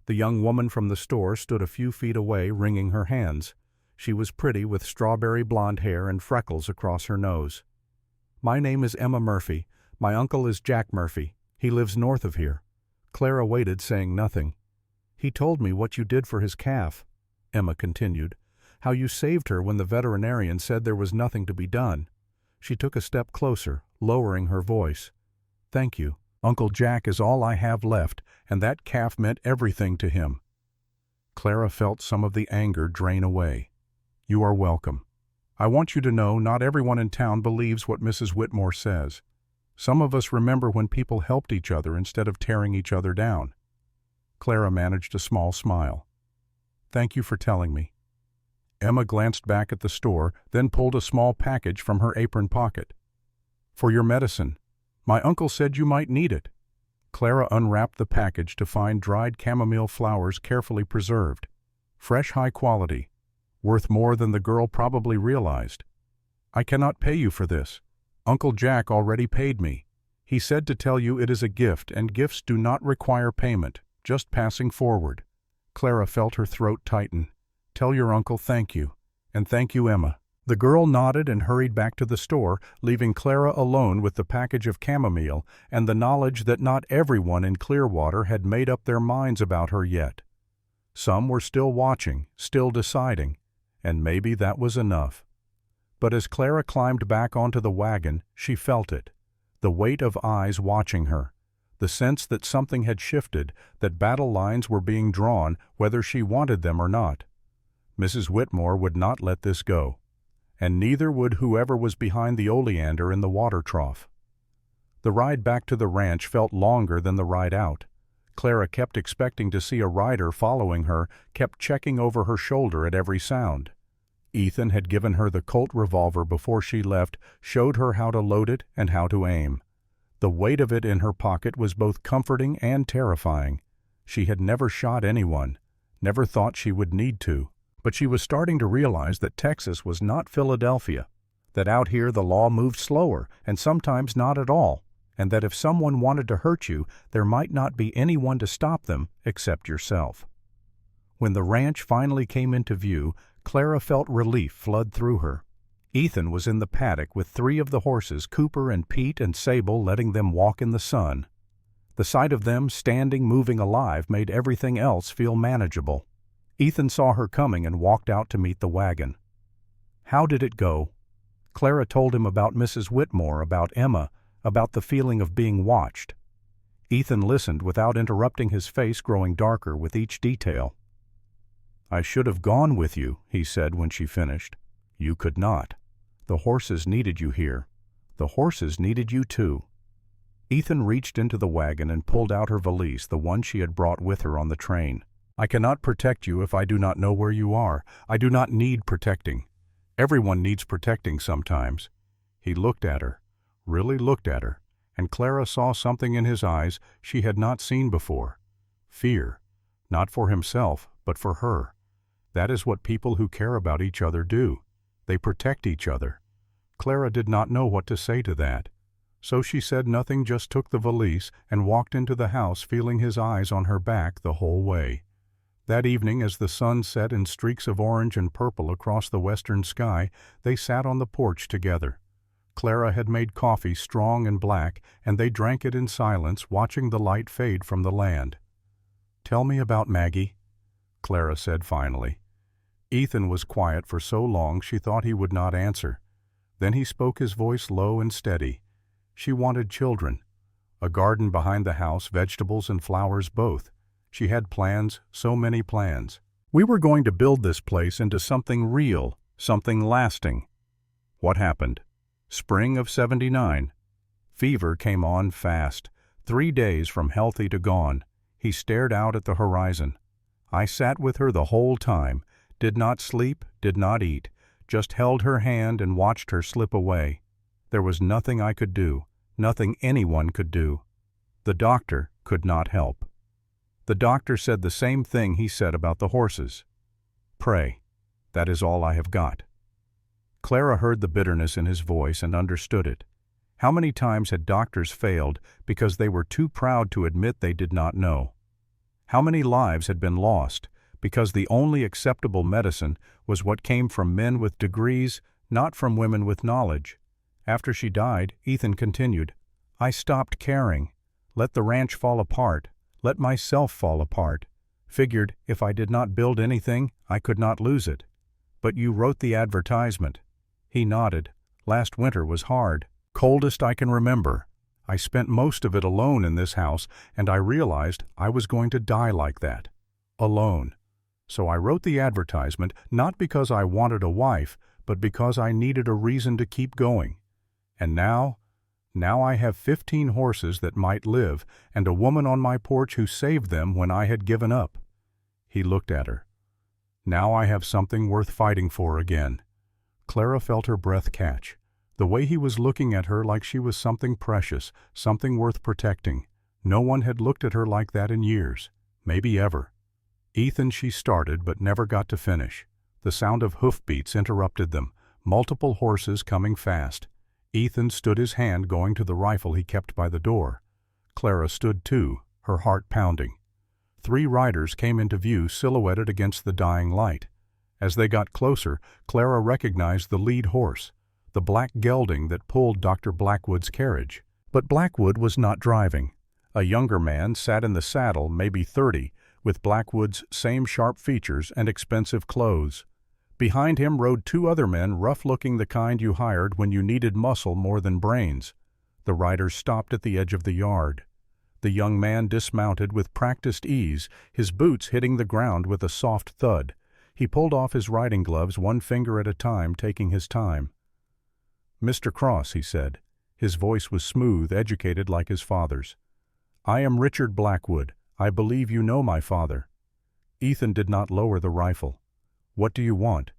Speaker 1: The young woman from the store stood a few feet away, wringing her hands. She was pretty, with strawberry blonde hair and freckles across her nose. "My name is Emma Murphy. My uncle is Jack Murphy. He lives north of here." Clara waited, saying nothing. "He told me what you did for his calf," Emma continued, "how you saved her when the veterinarian said there was nothing to be done." She took a step closer, lowering her voice. "Thank you. Uncle Jack is all I have left, and that calf meant everything to him." Clara felt some of the anger drain away. "You are welcome. I want you to know not everyone in town believes what Mrs. Whitmore says. Some of us remember when people helped each other instead of tearing each other down." Clara managed a small smile. "Thank you for telling me." Emma glanced back at the store, then pulled a small package from her apron pocket. "For your medicine. My uncle said you might need it." Clara unwrapped the package to find dried chamomile flowers carefully preserved. Fresh, high quality. Worth more than the girl probably realized. "I cannot pay you for this. Uncle Jack already paid me. He said to tell you it is a gift, and gifts do not require payment, just passing forward." Clara felt her throat tighten. "Tell your uncle thank you. And thank you, Emma." The girl nodded and hurried back to the store, leaving Clara alone with the package of chamomile and the knowledge that not everyone in Clearwater had made up their minds about her yet. Some were still watching, still deciding, and maybe that was enough. But as Clara climbed back onto the wagon, she felt it, the weight of eyes watching her, the sense that something had shifted, that battle lines were being drawn whether she wanted them or not. Mrs. Whitmore would not let this go, and neither would whoever was behind the oleander in the water trough. The ride back to the ranch felt longer than the ride out. Clara kept expecting to see a rider following her, kept checking over her shoulder at every sound. Ethan had given her the Colt revolver before she left, showed her how to load it and how to aim. The weight of it in her pocket was both comforting and terrifying. She had never shot anyone, never thought she would need to. But she was starting to realize that Texas was not Philadelphia, that out here the law moved slower and sometimes not at all, and that if someone wanted to hurt you, there might not be anyone to stop them except yourself. When the ranch finally came into view, Clara felt relief flood through her. Ethan was in the paddock with 3 of the horses, Cooper and Pete and Sable, letting them walk in the sun. The sight of them standing, moving alive, made everything else feel manageable. Ethan saw her coming and walked out to meet the wagon. How did it go? Clara told him about Mrs. Whitmore, about Emma, about the feeling of being watched. Ethan listened without interrupting, his face growing darker with each detail. "I should have gone with you," he said when she finished. "You could not. The horses needed you here. The horses needed you too." Ethan reached into the wagon and pulled out her valise, the one she had brought with her on the train. "I cannot protect you if I do not know where you are. I do not need protecting. Everyone needs protecting sometimes." He looked at her, really looked at her, and Clara saw something in his eyes she had not seen before. Fear, not for himself, but for her. That is what people who care about each other do. They protect each other. Clara did not know what to say to that. So she said nothing, just took the valise and walked into the house, feeling his eyes on her back the whole way. That evening, as the sun set in streaks of orange and purple across the western sky, they sat on the porch together. Clara had made coffee strong and black, and they drank it in silence, watching the light fade from the land. "Tell me about Maggie," Clara said finally. Ethan was quiet for so long she thought he would not answer. Then he spoke, his voice low and steady. She wanted children. A garden behind the house, vegetables and flowers both. She had plans, so many plans. "We were going to build this place into something real, something lasting." What happened? Spring of '79. Fever came on fast. 3 days from healthy to gone. He stared out at the horizon. I sat with her the whole time, did not sleep, did not eat, just held her hand and watched her slip away. There was nothing I could do, nothing anyone could do. The doctor could not help. The doctor said the same thing he said about the horses. "Pray. That is all I have got." Clara heard the bitterness in his voice and understood it. How many times had doctors failed because they were too proud to admit they did not know? How many lives had been lost because the only acceptable medicine was what came from men with degrees, not from women with knowledge? After she died, Ethan continued, "I stopped caring. Let the ranch fall apart. Let myself fall apart. Figured if I did not build anything, I could not lose it. But you wrote the advertisement." He nodded. "Last winter was hard. Coldest I can remember. I spent most of it alone in this house, and I realized I was going to die like that. Alone. So I wrote the advertisement not because I wanted a wife, but because I needed a reason to keep going. And now I have 15 horses that might live, and a woman on my porch who saved them when I had given up." He looked at her. "Now I have something worth fighting for again." Clara felt her breath catch. The way he was looking at her, like she was something precious, something worth protecting. No one had looked at her like that in years, maybe ever. "Ethan," she started, but never got to finish. The sound of hoofbeats interrupted them, multiple horses coming fast. Ethan stood, his hand going to the rifle he kept by the door. Clara stood too, her heart pounding. 3 riders came into view, silhouetted against the dying light. As they got closer, Clara recognized the lead horse, the black gelding that pulled Dr. Blackwood's carriage. But Blackwood was not driving. A younger man sat in the saddle, maybe 30, with Blackwood's same sharp features and expensive clothes. Behind him rode 2 other men, rough-looking, the kind you hired when you needed muscle more than brains. The riders stopped at the edge of the yard. The young man dismounted with practiced ease, his boots hitting the ground with a soft thud. He pulled off his riding gloves, one finger at a time, taking his time. "Mr. Cross," he said. His voice was smooth, educated like his father's. "I am Richard Blackwood. I believe you know my father." Ethan did not lower the rifle. "What do you want?"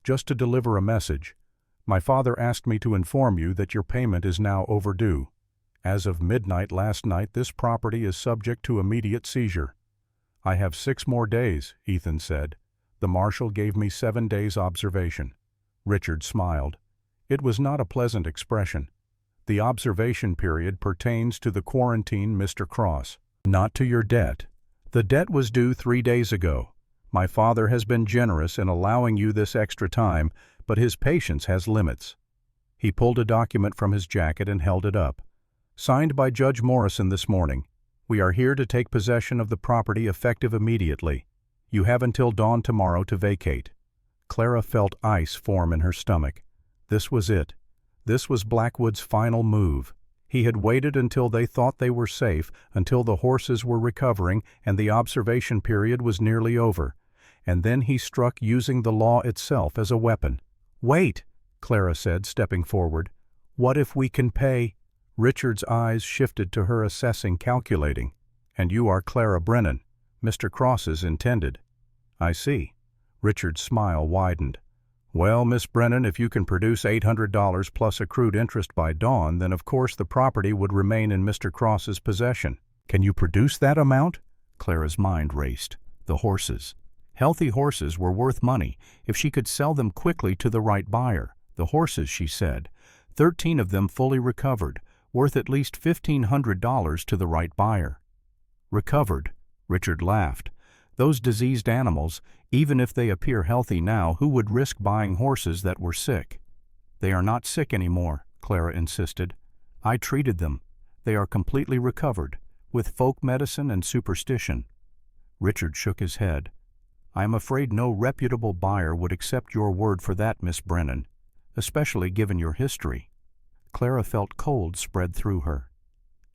Speaker 1: "Just to deliver a message. My father asked me to inform you that your payment is now overdue. As of midnight last night, this property is subject to immediate seizure." "I have 6 more days," Ethan said. "The marshal gave me 7 days' observation." Richard smiled. It was not a pleasant expression. "The observation period pertains to the quarantine, Mr. Cross, not to your debt. The debt was due 3 days ago. My father has been generous in allowing you this extra time, but his patience has limits." He pulled a document from his jacket and held it up. "Signed by Judge Morrison this morning. We are here to take possession of the property effective immediately." You have until dawn tomorrow to vacate." Clara felt ice form in her stomach. This was it. This was Blackwood's final move. He had waited until they thought they were safe, until the horses were recovering and the observation period was nearly over. And then he struck, using the law itself as a weapon. "Wait," Clara said, stepping forward. "What if we can pay?" Richard's eyes shifted to her, assessing, calculating. "And you are Clara Brennan, Mr. Cross's intended." "I see." Richard's smile widened. "Well, Miss Brennan, if you can produce $800 plus accrued interest by dawn, then of course the property would remain in Mr. Cross's possession." "Can you produce that amount?" Clara's mind raced. The horses. Healthy horses were worth money if she could sell them quickly to the right buyer. The horses, she said, 13 of them fully recovered, worth at least $1,500 to the right buyer. Recovered? Richard laughed. Those diseased animals, even if they appear healthy now, who would risk buying horses that were sick? "They are not sick anymore," Clara insisted. "I treated them. They are completely recovered, with folk medicine and superstition." Richard shook his head. "I am afraid no reputable buyer would accept your word for that, Miss Brennan, especially given your history." Clara felt cold spread through her.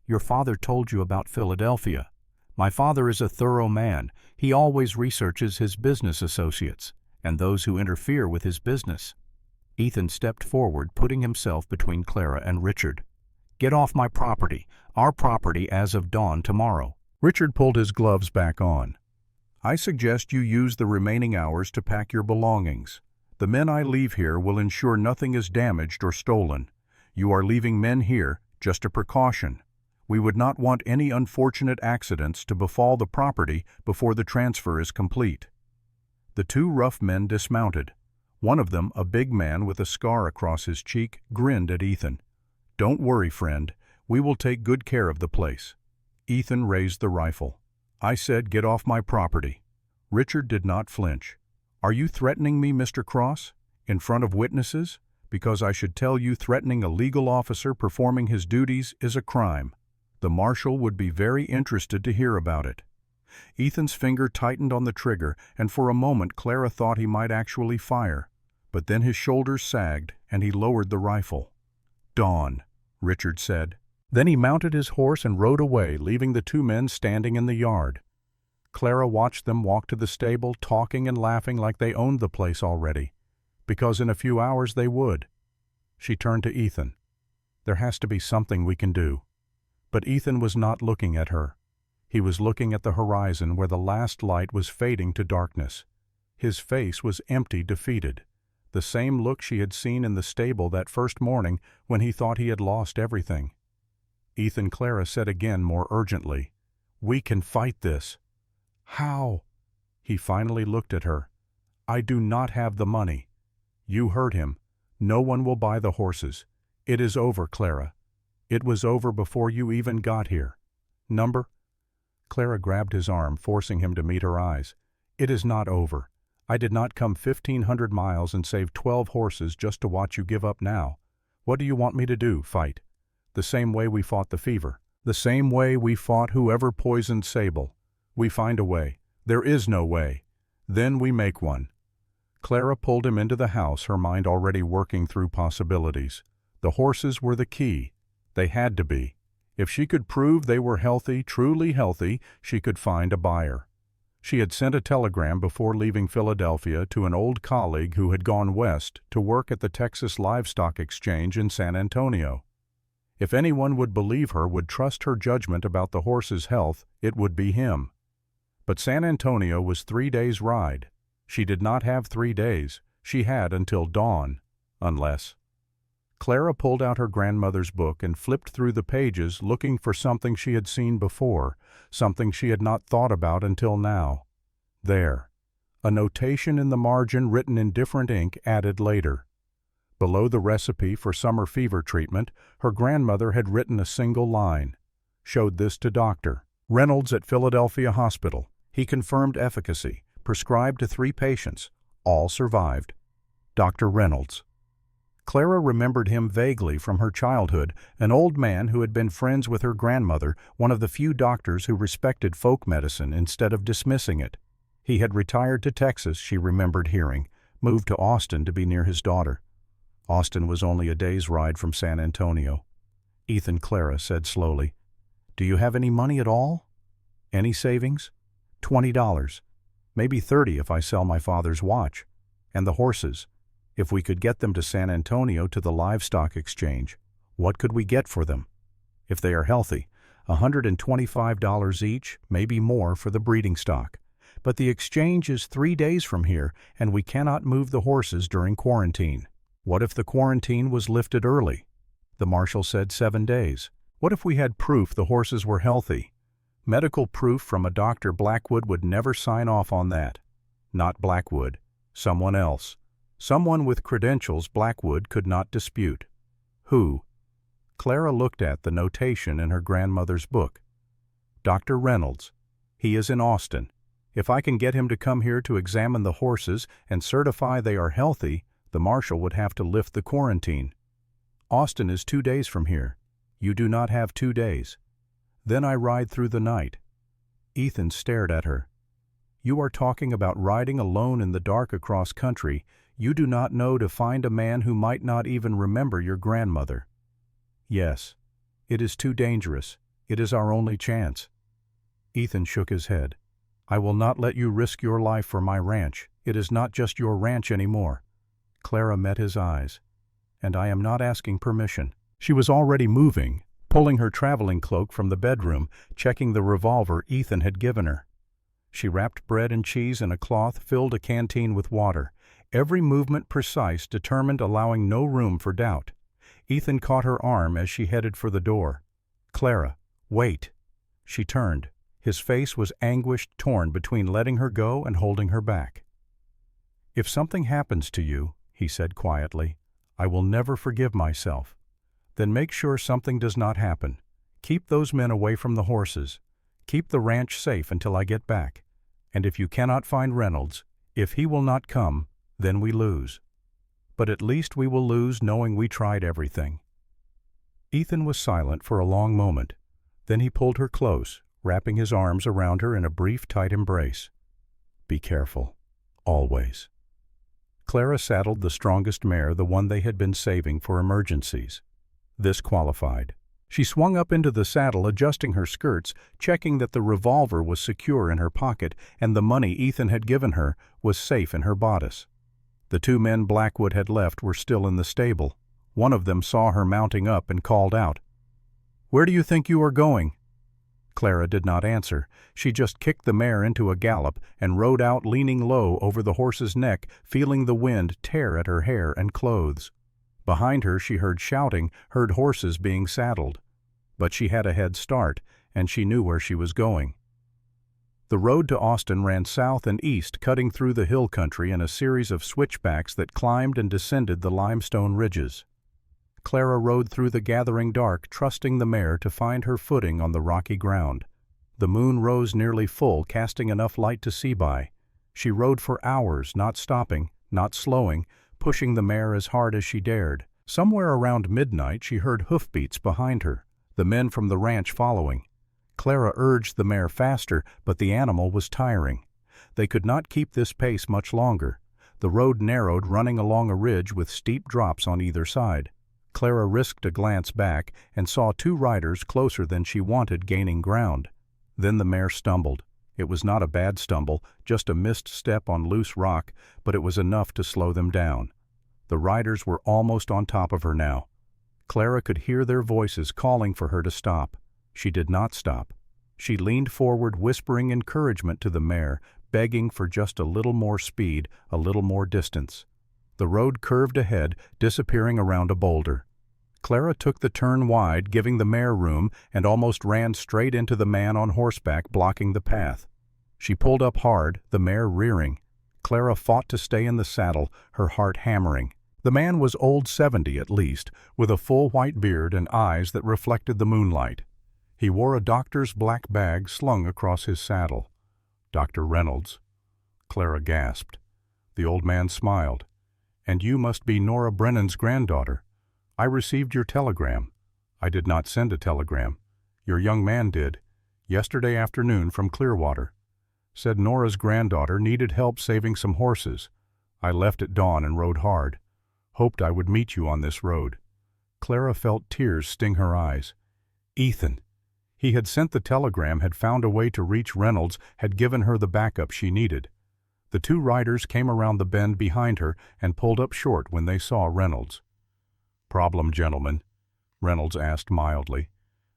Speaker 1: "Your father told you about Philadelphia. My father is a thorough man. He always researches his business associates and those who interfere with his business." Ethan stepped forward, putting himself between Clara and Richard. "Get off my property, our property as of dawn tomorrow." Richard pulled his gloves back on. "I suggest you use the remaining hours to pack your belongings. The men I leave here will ensure nothing is damaged or stolen. You are leaving men here, just a precaution. We would not want any unfortunate accidents to befall the property before the transfer is complete." The two rough men dismounted. One of them, a big man with a scar across his cheek, grinned at Ethan. "Don't worry, friend. We will take good care of the place." Ethan raised the rifle. "I said get off my property." Richard did not flinch. "Are you threatening me, Mr. Cross? In front of witnesses? Because I should tell you threatening a legal officer performing his duties is a crime. The marshal would be very interested to hear about it." Ethan's finger tightened on the trigger, and for a moment Clara thought he might actually fire. But then his shoulders sagged, and he lowered the rifle. "Dawn," Richard said. Then he mounted his horse and rode away, leaving the two men standing in the yard. Clara watched them walk to the stable, talking and laughing like they owned the place already, because in a few hours they would. She turned to Ethan. "There has to be something we can do." But Ethan was not looking at her. He was looking at the horizon where the last light was fading to darkness. His face was empty, defeated. The same look she had seen in the stable that first morning when he thought he had lost everything. "Ethan," Clara said again more urgently, "we can fight this." "How?" He finally looked at her. "I do not have the money." "You heard him. No one will buy the horses. It is over, Clara. It was over before you even got here. Number?" Clara grabbed his arm, forcing him to meet her eyes. "It is not over. I did not come 1,500 miles and save 12 horses just to watch you give up now. What do you want me to do, fight? The same way we fought the fever. The same way we fought whoever poisoned Sable. We find a way. There is no way. Then we make one." Clara pulled him into the house, her mind already working through possibilities. The horses were the key. They had to be. If she could prove they were healthy, truly healthy, she could find a buyer. She had sent a telegram before leaving Philadelphia to an old colleague who had gone west to work at the Texas Livestock Exchange in San Antonio. If anyone would believe her, would trust her judgment about the horse's health, it would be him. But San Antonio was 3 days' ride. She did not have 3 days. She had until dawn, unless... Clara pulled out her grandmother's book and flipped through the pages, looking for something she had seen before, something she had not thought about until now. There. A notation in the margin written in different ink, added later. Below the recipe for summer fever treatment, her grandmother had written a single line. Showed this to Dr. Reynolds at Philadelphia Hospital. He confirmed efficacy. Prescribed to 3 patients. All survived. Dr. Reynolds. Clara remembered him vaguely from her childhood, an old man who had been friends with her grandmother, one of the few doctors who respected folk medicine instead of dismissing it. He had retired to Texas, she remembered hearing, moved to Austin to be near his daughter. Austin was only a day's ride from San Antonio. Ethan, Clara said slowly, "Do you have any money at all? Any savings? $20. Maybe 30 if I sell my father's watch. And the horses. If we could get them to San Antonio to the livestock exchange, what could we get for them? If they are healthy, $125 each, maybe more for the breeding stock. But the exchange is 3 days from here, and we cannot move the horses during quarantine. What if the quarantine was lifted early?" The marshal said 7 days. What if we had proof the horses were healthy? Medical proof from a doctor. Blackwood would never sign off on that. Not Blackwood. Someone else. Someone with credentials Blackwood could not dispute. Who? Clara looked at the notation in her grandmother's book. Dr. Reynolds. He is in Austin. If I can get him to come here to examine the horses and certify they are healthy, the marshal would have to lift the quarantine. Austin is 2 days from here. You do not have 2 days. Then I ride through the night. Ethan stared at her. You are talking about riding alone in the dark across country. You do not know to find a man who might not even remember your grandmother. Yes. It is too dangerous. It is our only chance. Ethan shook his head. I will not let you risk your life for my ranch. It is not just your ranch anymore. Clara met his eyes. And I am not asking permission. She was already moving, pulling her traveling cloak from the bedroom, checking the revolver Ethan had given her. She wrapped bread and cheese in a cloth, filled a canteen with water, every movement precise, determined, allowing no room for doubt. Ethan caught her arm as she headed for the door. Clara, wait. She turned. His face was anguished, torn between letting her go and holding her back. If something happens to you, he said quietly, I will never forgive myself. Then make sure something does not happen. Keep those men away from the horses. Keep the ranch safe until I get back. And if you cannot find Reynolds, if he will not come, then we lose. But at least we will lose knowing we tried everything. Ethan was silent for a long moment. Then he pulled her close, wrapping his arms around her in a brief, tight embrace. Be careful. Always. Clara saddled the strongest mare, the one they had been saving for emergencies. This qualified. She swung up into the saddle, adjusting her skirts, checking that the revolver was secure in her pocket and the money Ethan had given her was safe in her bodice. The 2 men Blackwood had left were still in the stable. One of them saw her mounting up and called out, Where do you think you are going? Clara did not answer. She just kicked the mare into a gallop and rode out, leaning low over the horse's neck, feeling the wind tear at her hair and clothes. Behind her she heard shouting, heard horses being saddled. But she had a head start, and she knew where she was going. The road to Austin ran south and east, cutting through the hill country in a series of switchbacks that climbed and descended the limestone ridges. Clara rode through the gathering dark, trusting the mare to find her footing on the rocky ground. The moon rose nearly full, casting enough light to see by. She rode for hours, not stopping, not slowing, pushing the mare as hard as she dared. Somewhere around midnight she heard hoofbeats behind her, the men from the ranch following. Clara urged the mare faster, but the animal was tiring. They could not keep this pace much longer. The road narrowed, running along a ridge with steep drops on either side. Clara risked a glance back and saw 2 riders closer than she wanted gaining ground. Then the mare stumbled. It was not a bad stumble, just a missed step on loose rock, but it was enough to slow them down. The riders were almost on top of her now. Clara could hear their voices calling for her to stop. She did not stop. She leaned forward, whispering encouragement to the mare, begging for just a little more speed, a little more distance. The road curved ahead, disappearing around a boulder. Clara took the turn wide, giving the mare room, and almost ran straight into the man on horseback blocking the path. She pulled up hard, the mare rearing. Clara fought to stay in the saddle, her heart hammering. The man was old 70 at least, with a full white beard and eyes that reflected the moonlight. He wore a doctor's black bag slung across his saddle. Dr. Reynolds. Clara gasped. The old man smiled. And you must be Nora Brennan's granddaughter. I received your telegram. I did not send a telegram. Your young man did, yesterday afternoon from Clearwater. Said Nora's granddaughter needed help saving some horses. I left at dawn and rode hard. Hoped I would meet you on this road. Clara felt tears sting her eyes. Ethan. He had sent the telegram, had found a way to reach Reynolds, had given her the backup she needed. The two riders came around the bend behind her and pulled up short when they saw Reynolds. "Problem, gentlemen?" Reynolds asked mildly.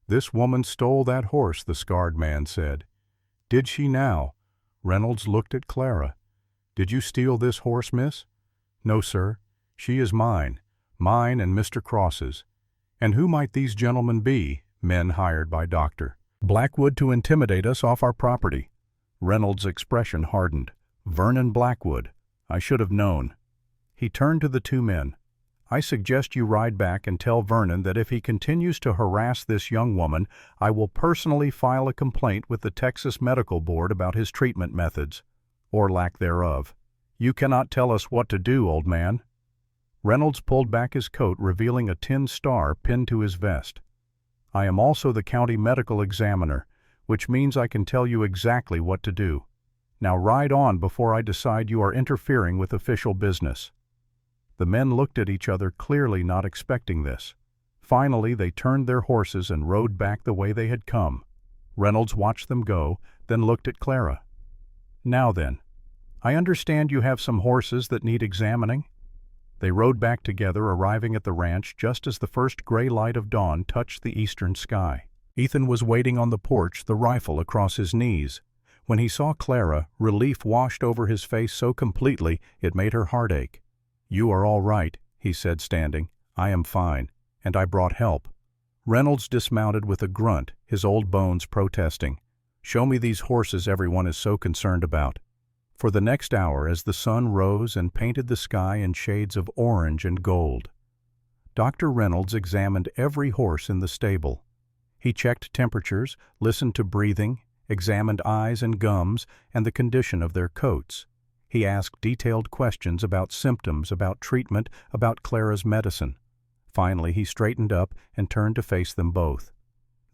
Speaker 1: "This woman stole that horse," the scarred man said. "Did she now?" Reynolds looked at Clara. "Did you steal this horse, miss?" "No, sir. She is mine. Mine and Mr. Cross's." "And who might these gentlemen be?" "Men hired by Dr. Blackwood to intimidate us off our property." Reynolds' expression hardened. "Vernon Blackwood. I should have known." He turned to the two men. "I suggest you ride back and tell Vernon that if he continues to harass this young woman, I will personally file a complaint with the Texas Medical Board about his treatment methods, or lack thereof. You cannot tell us what to do, old man." Reynolds pulled back his coat, revealing a tin star pinned to his vest. "I am also the county medical examiner, which means I can tell you exactly what to do. Now ride on before I decide you are interfering with official business." The men looked at each other, clearly not expecting this. Finally, they turned their horses and rode back the way they had come. Reynolds watched them go, then looked at Clara. "Now then, I understand you have some horses that need examining?" They rode back together, arriving at the ranch just as the first gray light of dawn touched the eastern sky. Ethan was waiting on the porch, the rifle across his knees. When he saw Clara, relief washed over his face so completely it made her heart ache. "You are all right," he said, standing. "I am fine, and I brought help." Reynolds dismounted with a grunt, his old bones protesting. "Show me these horses everyone is so concerned about." For the next hour, as the sun rose and painted the sky in shades of orange and gold, Dr. Reynolds examined every horse in the stable. He checked temperatures, listened to breathing, examined eyes and gums and the condition of their coats. He asked detailed questions about symptoms, about treatment, about Clara's medicine. Finally, he straightened up and turned to face them both.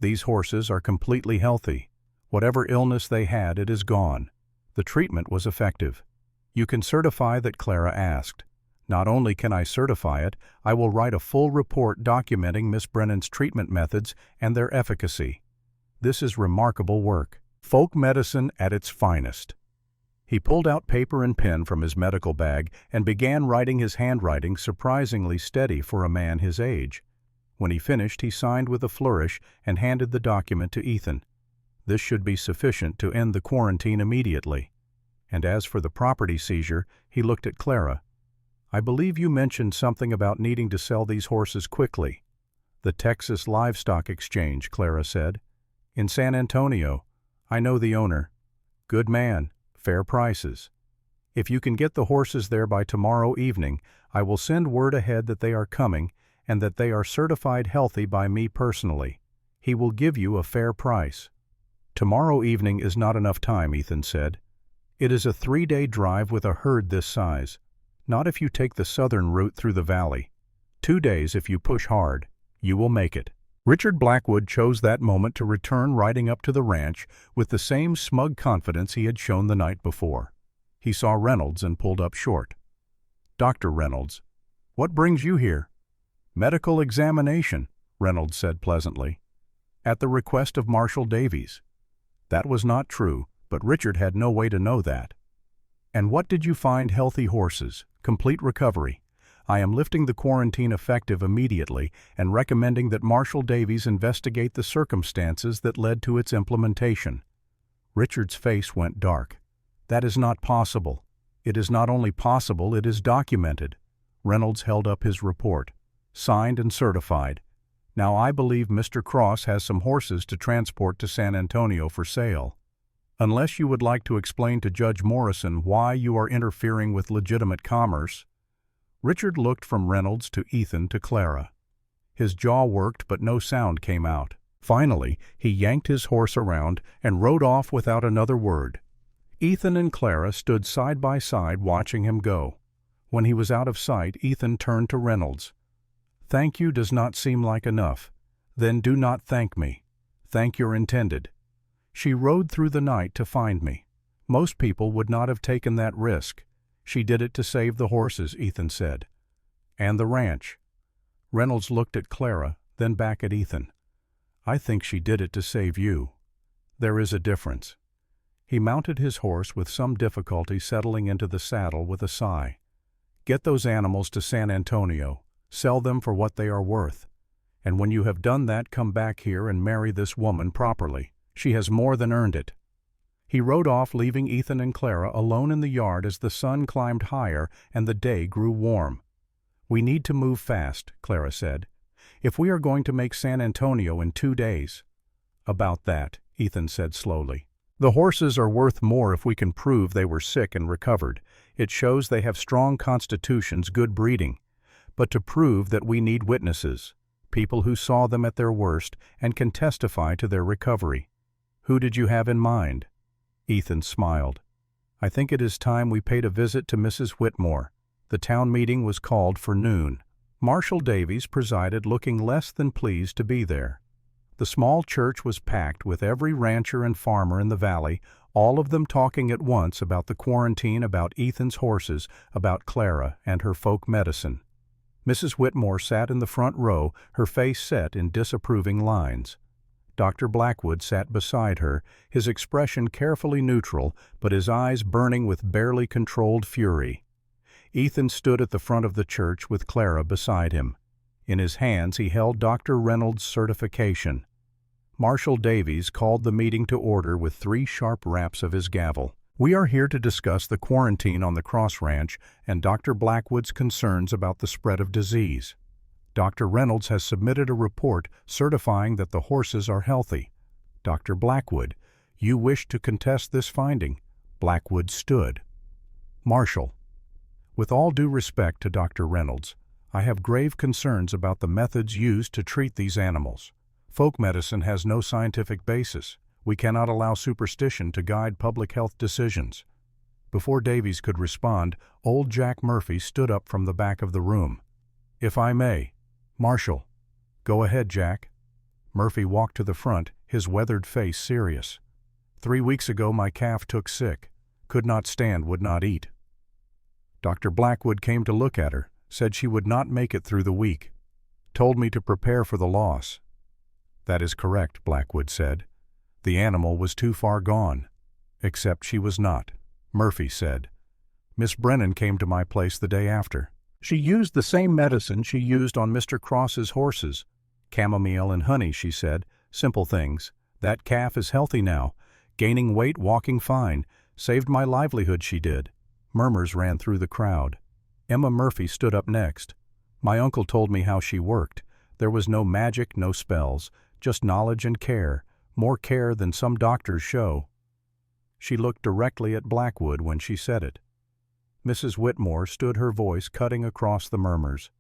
Speaker 1: "These horses are completely healthy. Whatever illness they had, it is gone. The treatment was effective." "You can certify that?" Clara asked. "Not only can I certify it, I will write a full report documenting Miss Brennan's treatment methods and their efficacy. This is remarkable work. Folk medicine at its finest." He pulled out paper and pen from his medical bag and began writing, his handwriting surprisingly steady for a man his age. When he finished, he signed with a flourish and handed the document to Ethan. This should be sufficient to end the quarantine immediately. And as for the property seizure, he looked at Clara. "I believe you mentioned something about needing to sell these horses quickly." "The Texas Livestock Exchange," Clara said. "In San Antonio. I know the owner. Good man. Fair prices. If you can get the horses there by tomorrow evening, I will send word ahead that they are coming and that they are certified healthy by me personally. He will give you a fair price." "Tomorrow evening is not enough time," Ethan said. "It is a 3-day drive with a herd this size. Not if you take the southern route through the valley. 2 days if you push hard. You will make it." Richard Blackwood chose that moment to return riding up to the ranch with the same smug confidence he had shown the night before. He saw Reynolds and pulled up short. "Dr. Reynolds, what brings you here?" "Medical examination," Reynolds said pleasantly. "At the request of Marshal Davies." That was not true, but Richard had no way to know that. "And what did you find?" "Healthy horses, complete recovery. I am lifting the quarantine effective immediately and recommending that Marshal Davies investigate the circumstances that led to its implementation." Richard's face went dark. "That is not possible." "It is not only possible, it is documented." Reynolds held up his report. "Signed and certified. Now I believe Mr. Cross has some horses to transport to San Antonio for sale. Unless you would like to explain to Judge Morrison why you are interfering with legitimate commerce." Richard looked from Reynolds to Ethan to Clara. His jaw worked, but no sound came out. Finally, he yanked his horse around and rode off without another word. Ethan and Clara stood side by side watching him go. When he was out of sight, Ethan turned to Reynolds. "Thank you does not seem like enough. Then do not thank me. Thank your intended. She rode through the night to find me. Most people would not have taken that risk. She did it to save the horses, Ethan said. And the ranch. Reynolds looked at Clara, then back at Ethan. I think she did it to save you. There is a difference. He mounted his horse with some difficulty, settling into the saddle with a sigh. Get those animals to San Antonio. Sell them for what they are worth. And when you have done that, come back here and marry this woman properly. She has more than earned it. He rode off, leaving Ethan and Clara alone in the yard as the sun climbed higher and the day grew warm. We need to move fast, Clara said. If we are going to make San Antonio in 2 days. About that, Ethan said slowly. The horses are worth more if we can prove they were sick and recovered. It shows they have strong constitutions, good breeding. But to prove that, we need witnesses, people who saw them at their worst and can testify to their recovery. Who did you have in mind? Ethan smiled. I think it is time we paid a visit to Mrs. Whitmore. The town meeting was called for noon. Marshal Davies presided, looking less than pleased to be there. The small church was packed with every rancher and farmer in the valley, all of them talking at once about the quarantine, about Ethan's horses, about Clara and her folk medicine. Mrs. Whitmore sat in the front row, her face set in disapproving lines. Dr. Blackwood sat beside her, his expression carefully neutral, but his eyes burning with barely controlled fury. Ethan stood at the front of the church with Clara beside him. In his hands he held Dr. Reynolds' certification. Marshal Davies called the meeting to order with 3 sharp raps of his gavel. We are here to discuss the quarantine on the Cross Ranch and Dr. Blackwood's concerns about the spread of disease. Dr. Reynolds has submitted a report certifying that the horses are healthy. Dr. Blackwood, you wish to contest this finding? Blackwood stood. Marshal, with all due respect to Dr. Reynolds, I have grave concerns about the methods used to treat these animals. Folk medicine has no scientific basis. We cannot allow superstition to guide public health decisions. Before Davies could respond, old Jack Murphy stood up from the back of the room. If I may. Marshal. Go ahead, Jack. Murphy walked to the front, his weathered face serious. 3 weeks ago my calf took sick. Could not stand, would not eat. Dr. Blackwood came to look at her, said she would not make it through the week. Told me to prepare for the loss. That is correct, Blackwood said. The animal was too far gone. Except she was not, Murphy said. Miss Brennan came to my place the day after. She used the same medicine she used on Mr. Cross's horses. Chamomile and honey, she said. Simple things. That calf is healthy now. Gaining weight, walking fine. Saved my livelihood, she did. Murmurs ran through the crowd. Emma Murphy stood up next. My uncle told me how she worked. There was no magic, no spells, just knowledge and care, more care than some doctors show. She looked directly at Blackwood when she said it. Mrs. Whitmore stood, her voice cutting across the murmurs.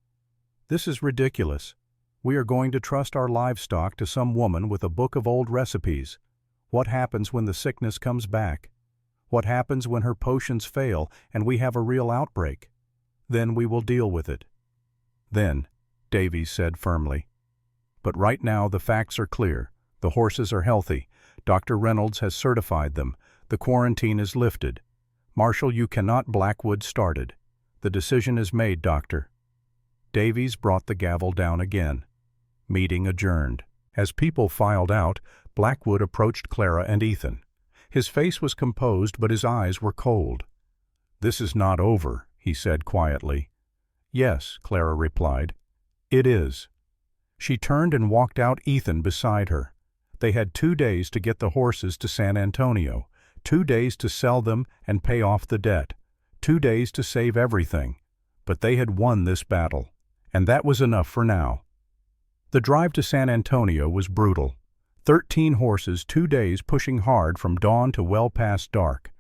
Speaker 1: This is ridiculous. We are going to trust our livestock to some woman with a book of old recipes. What happens when the sickness comes back? What happens when her potions fail and we have a real outbreak? Then we will deal with it. Then, Davies said firmly. But right now the facts are clear. The horses are healthy. Dr. Reynolds has certified them. The quarantine is lifted. Marshal, you cannot. Blackwood started. The decision is made, Doctor. Davies brought the gavel down again. Meeting adjourned. As people filed out, Blackwood approached Clara and Ethan. His face was composed, but his eyes were cold. This is not over, he said quietly. Yes, Clara replied. It is. She turned and walked out, Ethan beside her. They had 2 days to get the horses to San Antonio, 2 days to sell them and pay off the debt, 2 days to save everything. But they had won this battle, and that was enough for now. The drive to San Antonio was brutal. 13 horses, 2 days pushing hard from dawn to well past dark.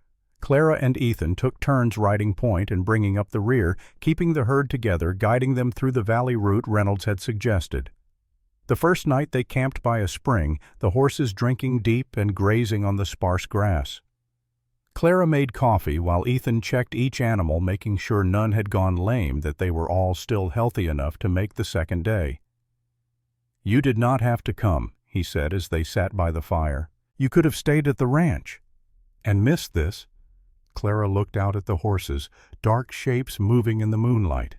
Speaker 1: Clara and Ethan took turns riding point and bringing up the rear, keeping the herd together, guiding them through the valley route Reynolds had suggested. The first night they camped by a spring, the horses drinking deep and grazing on the sparse grass. Clara made coffee while Ethan checked each animal, making sure none had gone lame, that they were all still healthy enough to make the second day. You did not have to come, he said as they sat by the fire. You could have stayed at the ranch. And missed this. Clara looked out at the horses, dark shapes moving in the moonlight.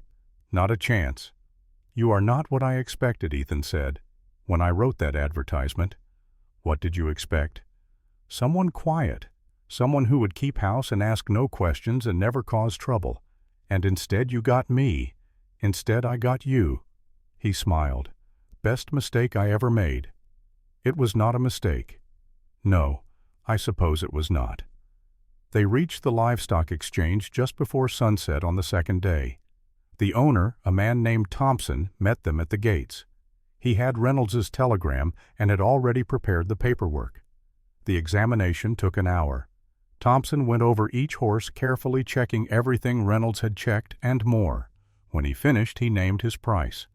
Speaker 1: Not a chance. You are not what I expected, Ethan said, when I wrote that advertisement. What did you expect? Someone quiet. Someone who would keep house and ask no questions and never cause trouble. And instead you got me. Instead I got you. He smiled. Best mistake I ever made. It was not a mistake. No, I suppose it was not. They reached the livestock exchange just before sunset on the second day. The owner, a man named Thompson, met them at the gates. He had Reynolds's telegram and had already prepared the paperwork. The examination took an hour. Thompson went over each horse, carefully checking everything Reynolds had checked and more. When he finished, he named his price.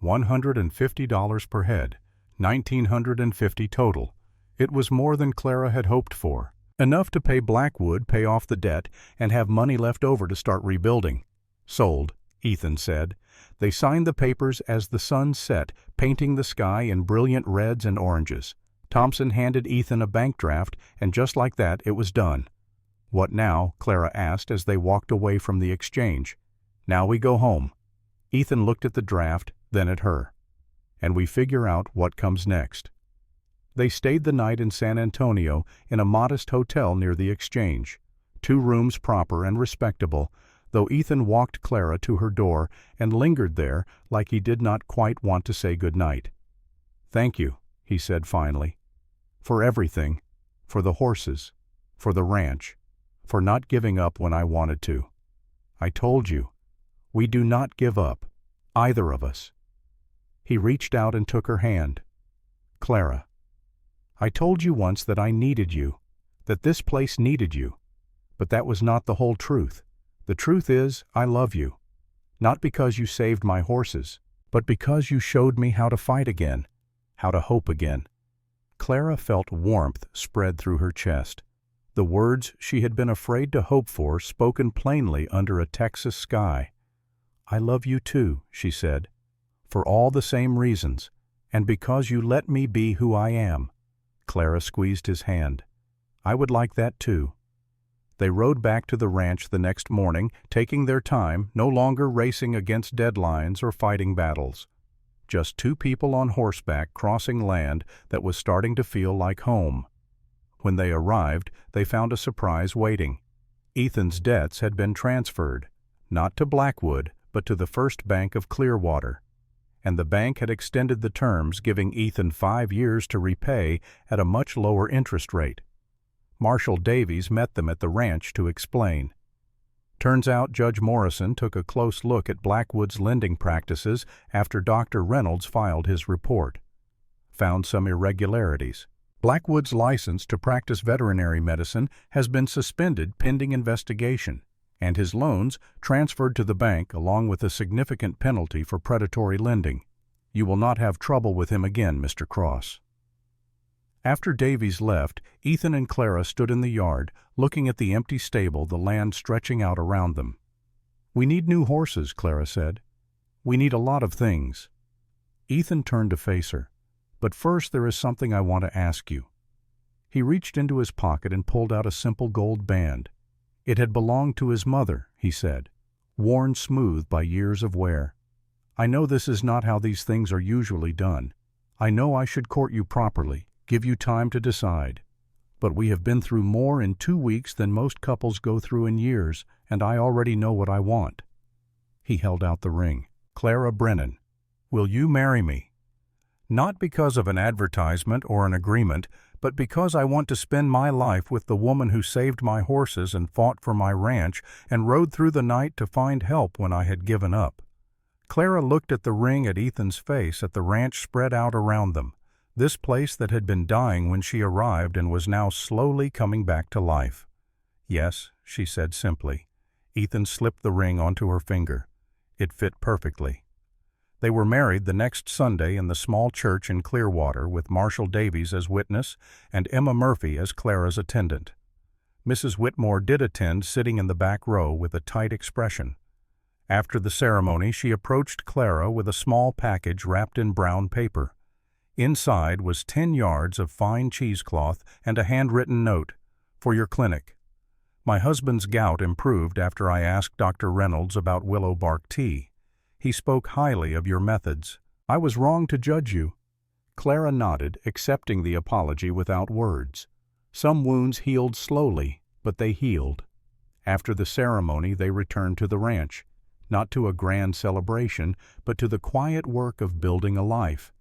Speaker 1: $150 per head, $1,950 total. It was more than Clara had hoped for. Enough to pay Blackwood, pay off the debt, and have money left over to start rebuilding. Sold, Ethan said. They signed the papers as the sun set, painting the sky in brilliant reds and oranges. Thompson handed Ethan a bank draft, and just like that it was done. What now? Clara asked as they walked away from the exchange. Now we go home. Ethan looked at the draft, then at her. And we figure out what comes next. They stayed the night in San Antonio in a modest hotel near the exchange. 2 rooms proper and respectable, though Ethan walked Clara to her door and lingered there like he did not quite want to say good night. Thank you, he said finally. For everything. For the horses. For the ranch. For not giving up when I wanted to. I told you. We do not give up. Either of us. He reached out and took her hand. Clara. I told you once that I needed you, that this place needed you, but that was not the whole truth. The truth is, I love you, not because you saved my horses, but because you showed me how to fight again, how to hope again. Clara felt warmth spread through her chest, the words she had been afraid to hope for spoken plainly under a Texas sky. I love you too, she said, for all the same reasons, and because you let me be who I am. Clara squeezed his hand. I would like that too. They rode back to the ranch the next morning, taking their time, no longer racing against deadlines or fighting battles. Just 2 people on horseback crossing land that was starting to feel like home. When they arrived, they found a surprise waiting. Ethan's debts had been transferred, not to Blackwood, but to the First Bank of Clearwater. And the bank had extended the terms, giving Ethan 5 years to repay at a much lower interest rate. Marshal Davies met them at the ranch to explain. Turns out Judge Morrison took a close look at Blackwood's lending practices after Dr. Reynolds filed his report. Found some irregularities. Blackwood's license to practice veterinary medicine has been suspended pending investigation, and his loans transferred to the bank along with a significant penalty for predatory lending. You will not have trouble with him again, Mr. Cross. After Davies left, Ethan and Clara stood in the yard, looking at the empty stable, the land stretching out around them. We need new horses, Clara said. We need a lot of things. Ethan turned to face her. But first there is something I want to ask you. He reached into his pocket and pulled out a simple gold band. It had belonged to his mother, he said, worn smooth by years of wear. I know this is not how these things are usually done. I know I should court you properly, give you time to decide. But we have been through more in 2 weeks than most couples go through in years, and I already know what I want. He held out the ring. Clara Brennan, will you marry me? Not because of an advertisement or an agreement, but because I want to spend my life with the woman who saved my horses and fought for my ranch and rode through the night to find help when I had given up. Clara looked at the ring, at Ethan's face, at the ranch spread out around them, this place that had been dying when she arrived and was now slowly coming back to life. Yes, she said simply. Ethan slipped the ring onto her finger. It fit perfectly. They were married the next Sunday in the small church in Clearwater with Marshal Davies as witness and Emma Murphy as Clara's attendant. Mrs. Whitmore did attend, sitting in the back row with a tight expression. After the ceremony, she approached Clara with a small package wrapped in brown paper. Inside was 10 yards of fine cheesecloth and a handwritten note, "For your clinic." My husband's gout improved after I asked Dr. Reynolds about willow bark tea. He spoke highly of your methods. I was wrong to judge you." Clara nodded, accepting the apology without words. Some wounds healed slowly, but they healed. After the ceremony, they returned to the ranch, not to a grand celebration, but to the quiet work of building a life.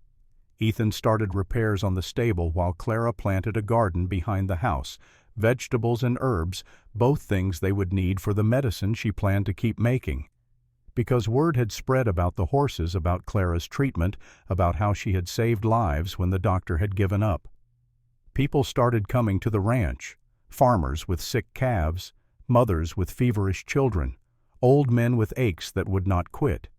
Speaker 1: Ethan started repairs on the stable while Clara planted a garden behind the house, vegetables and herbs, both things they would need for the medicine she planned to keep making. Because word had spread about the horses, about Clara's treatment, about how she had saved lives when the doctor had given up. People started coming to the ranch, farmers with sick calves, mothers with feverish children, old men with aches that would not quit.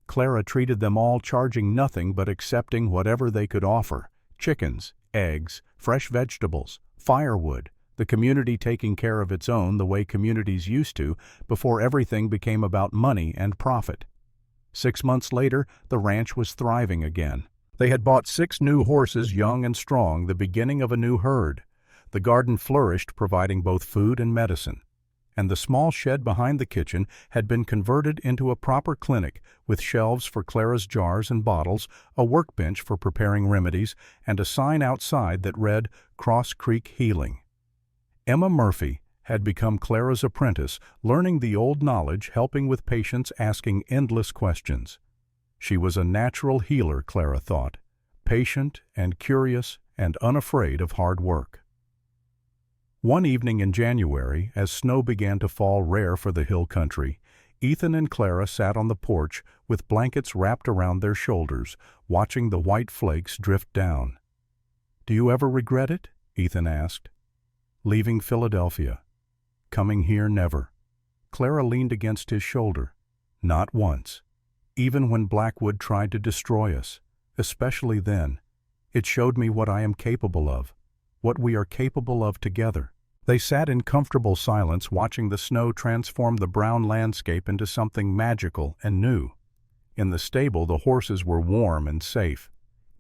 Speaker 1: Clara treated them all, charging nothing but accepting whatever they could offer: chickens, eggs, fresh vegetables, firewood, the community taking care of its own the way communities used to before everything became about money and profit. 6 months later, the ranch was thriving again. They had bought 6 new horses, young and strong, the beginning of a new herd. The garden flourished, providing both food and medicine. And the small shed behind the kitchen had been converted into a proper clinic with shelves for Clara's jars and bottles, a workbench for preparing remedies, and a sign outside that read, "Cross Creek Healing." Emma Murphy had become Clara's apprentice, learning the old knowledge, helping with patients, asking endless questions. She was a natural healer, Clara thought, patient and curious and unafraid of hard work. One evening in January, as snow began to fall, rare for the hill country, Ethan and Clara sat on the porch with blankets wrapped around their shoulders, watching the white flakes drift down. "Do you ever regret it?" Ethan asked. "Leaving Philadelphia. Coming here, never." Clara leaned against his shoulder. "Not once. Even when Blackwood tried to destroy us, especially then. It showed me what I am capable of, what we are capable of together." They sat in comfortable silence, watching the snow transform the brown landscape into something magical and new. In the stable, the horses were warm and safe.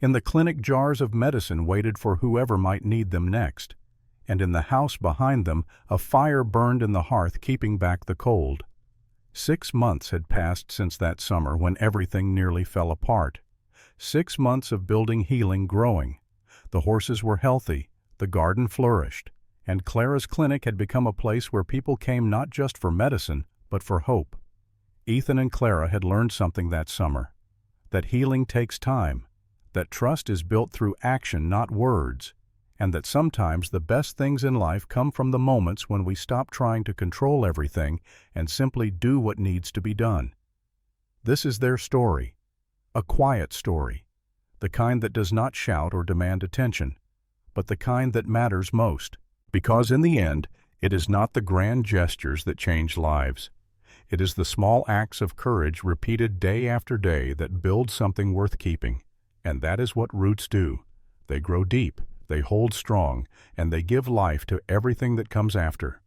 Speaker 1: In the clinic, jars of medicine waited for whoever might need them next. And in the house behind them, a fire burned in the hearth, keeping back the cold. 6 months had passed since that summer when everything nearly fell apart. 6 months of building, healing, growing. The horses were healthy, the garden flourished, and Clara's clinic had become a place where people came not just for medicine, but for hope. Ethan and Clara had learned something that summer: that healing takes time, that trust is built through action, not words, and that sometimes the best things in life come from the moments when we stop trying to control everything and simply do what needs to be done. This is their story, a quiet story, the kind that does not shout or demand attention, but the kind that matters most, because in the end, it is not the grand gestures that change lives. It is the small acts of courage repeated day after day that build something worth keeping, and that is what roots do. They grow deep, they hold strong, and they give life to everything that comes after.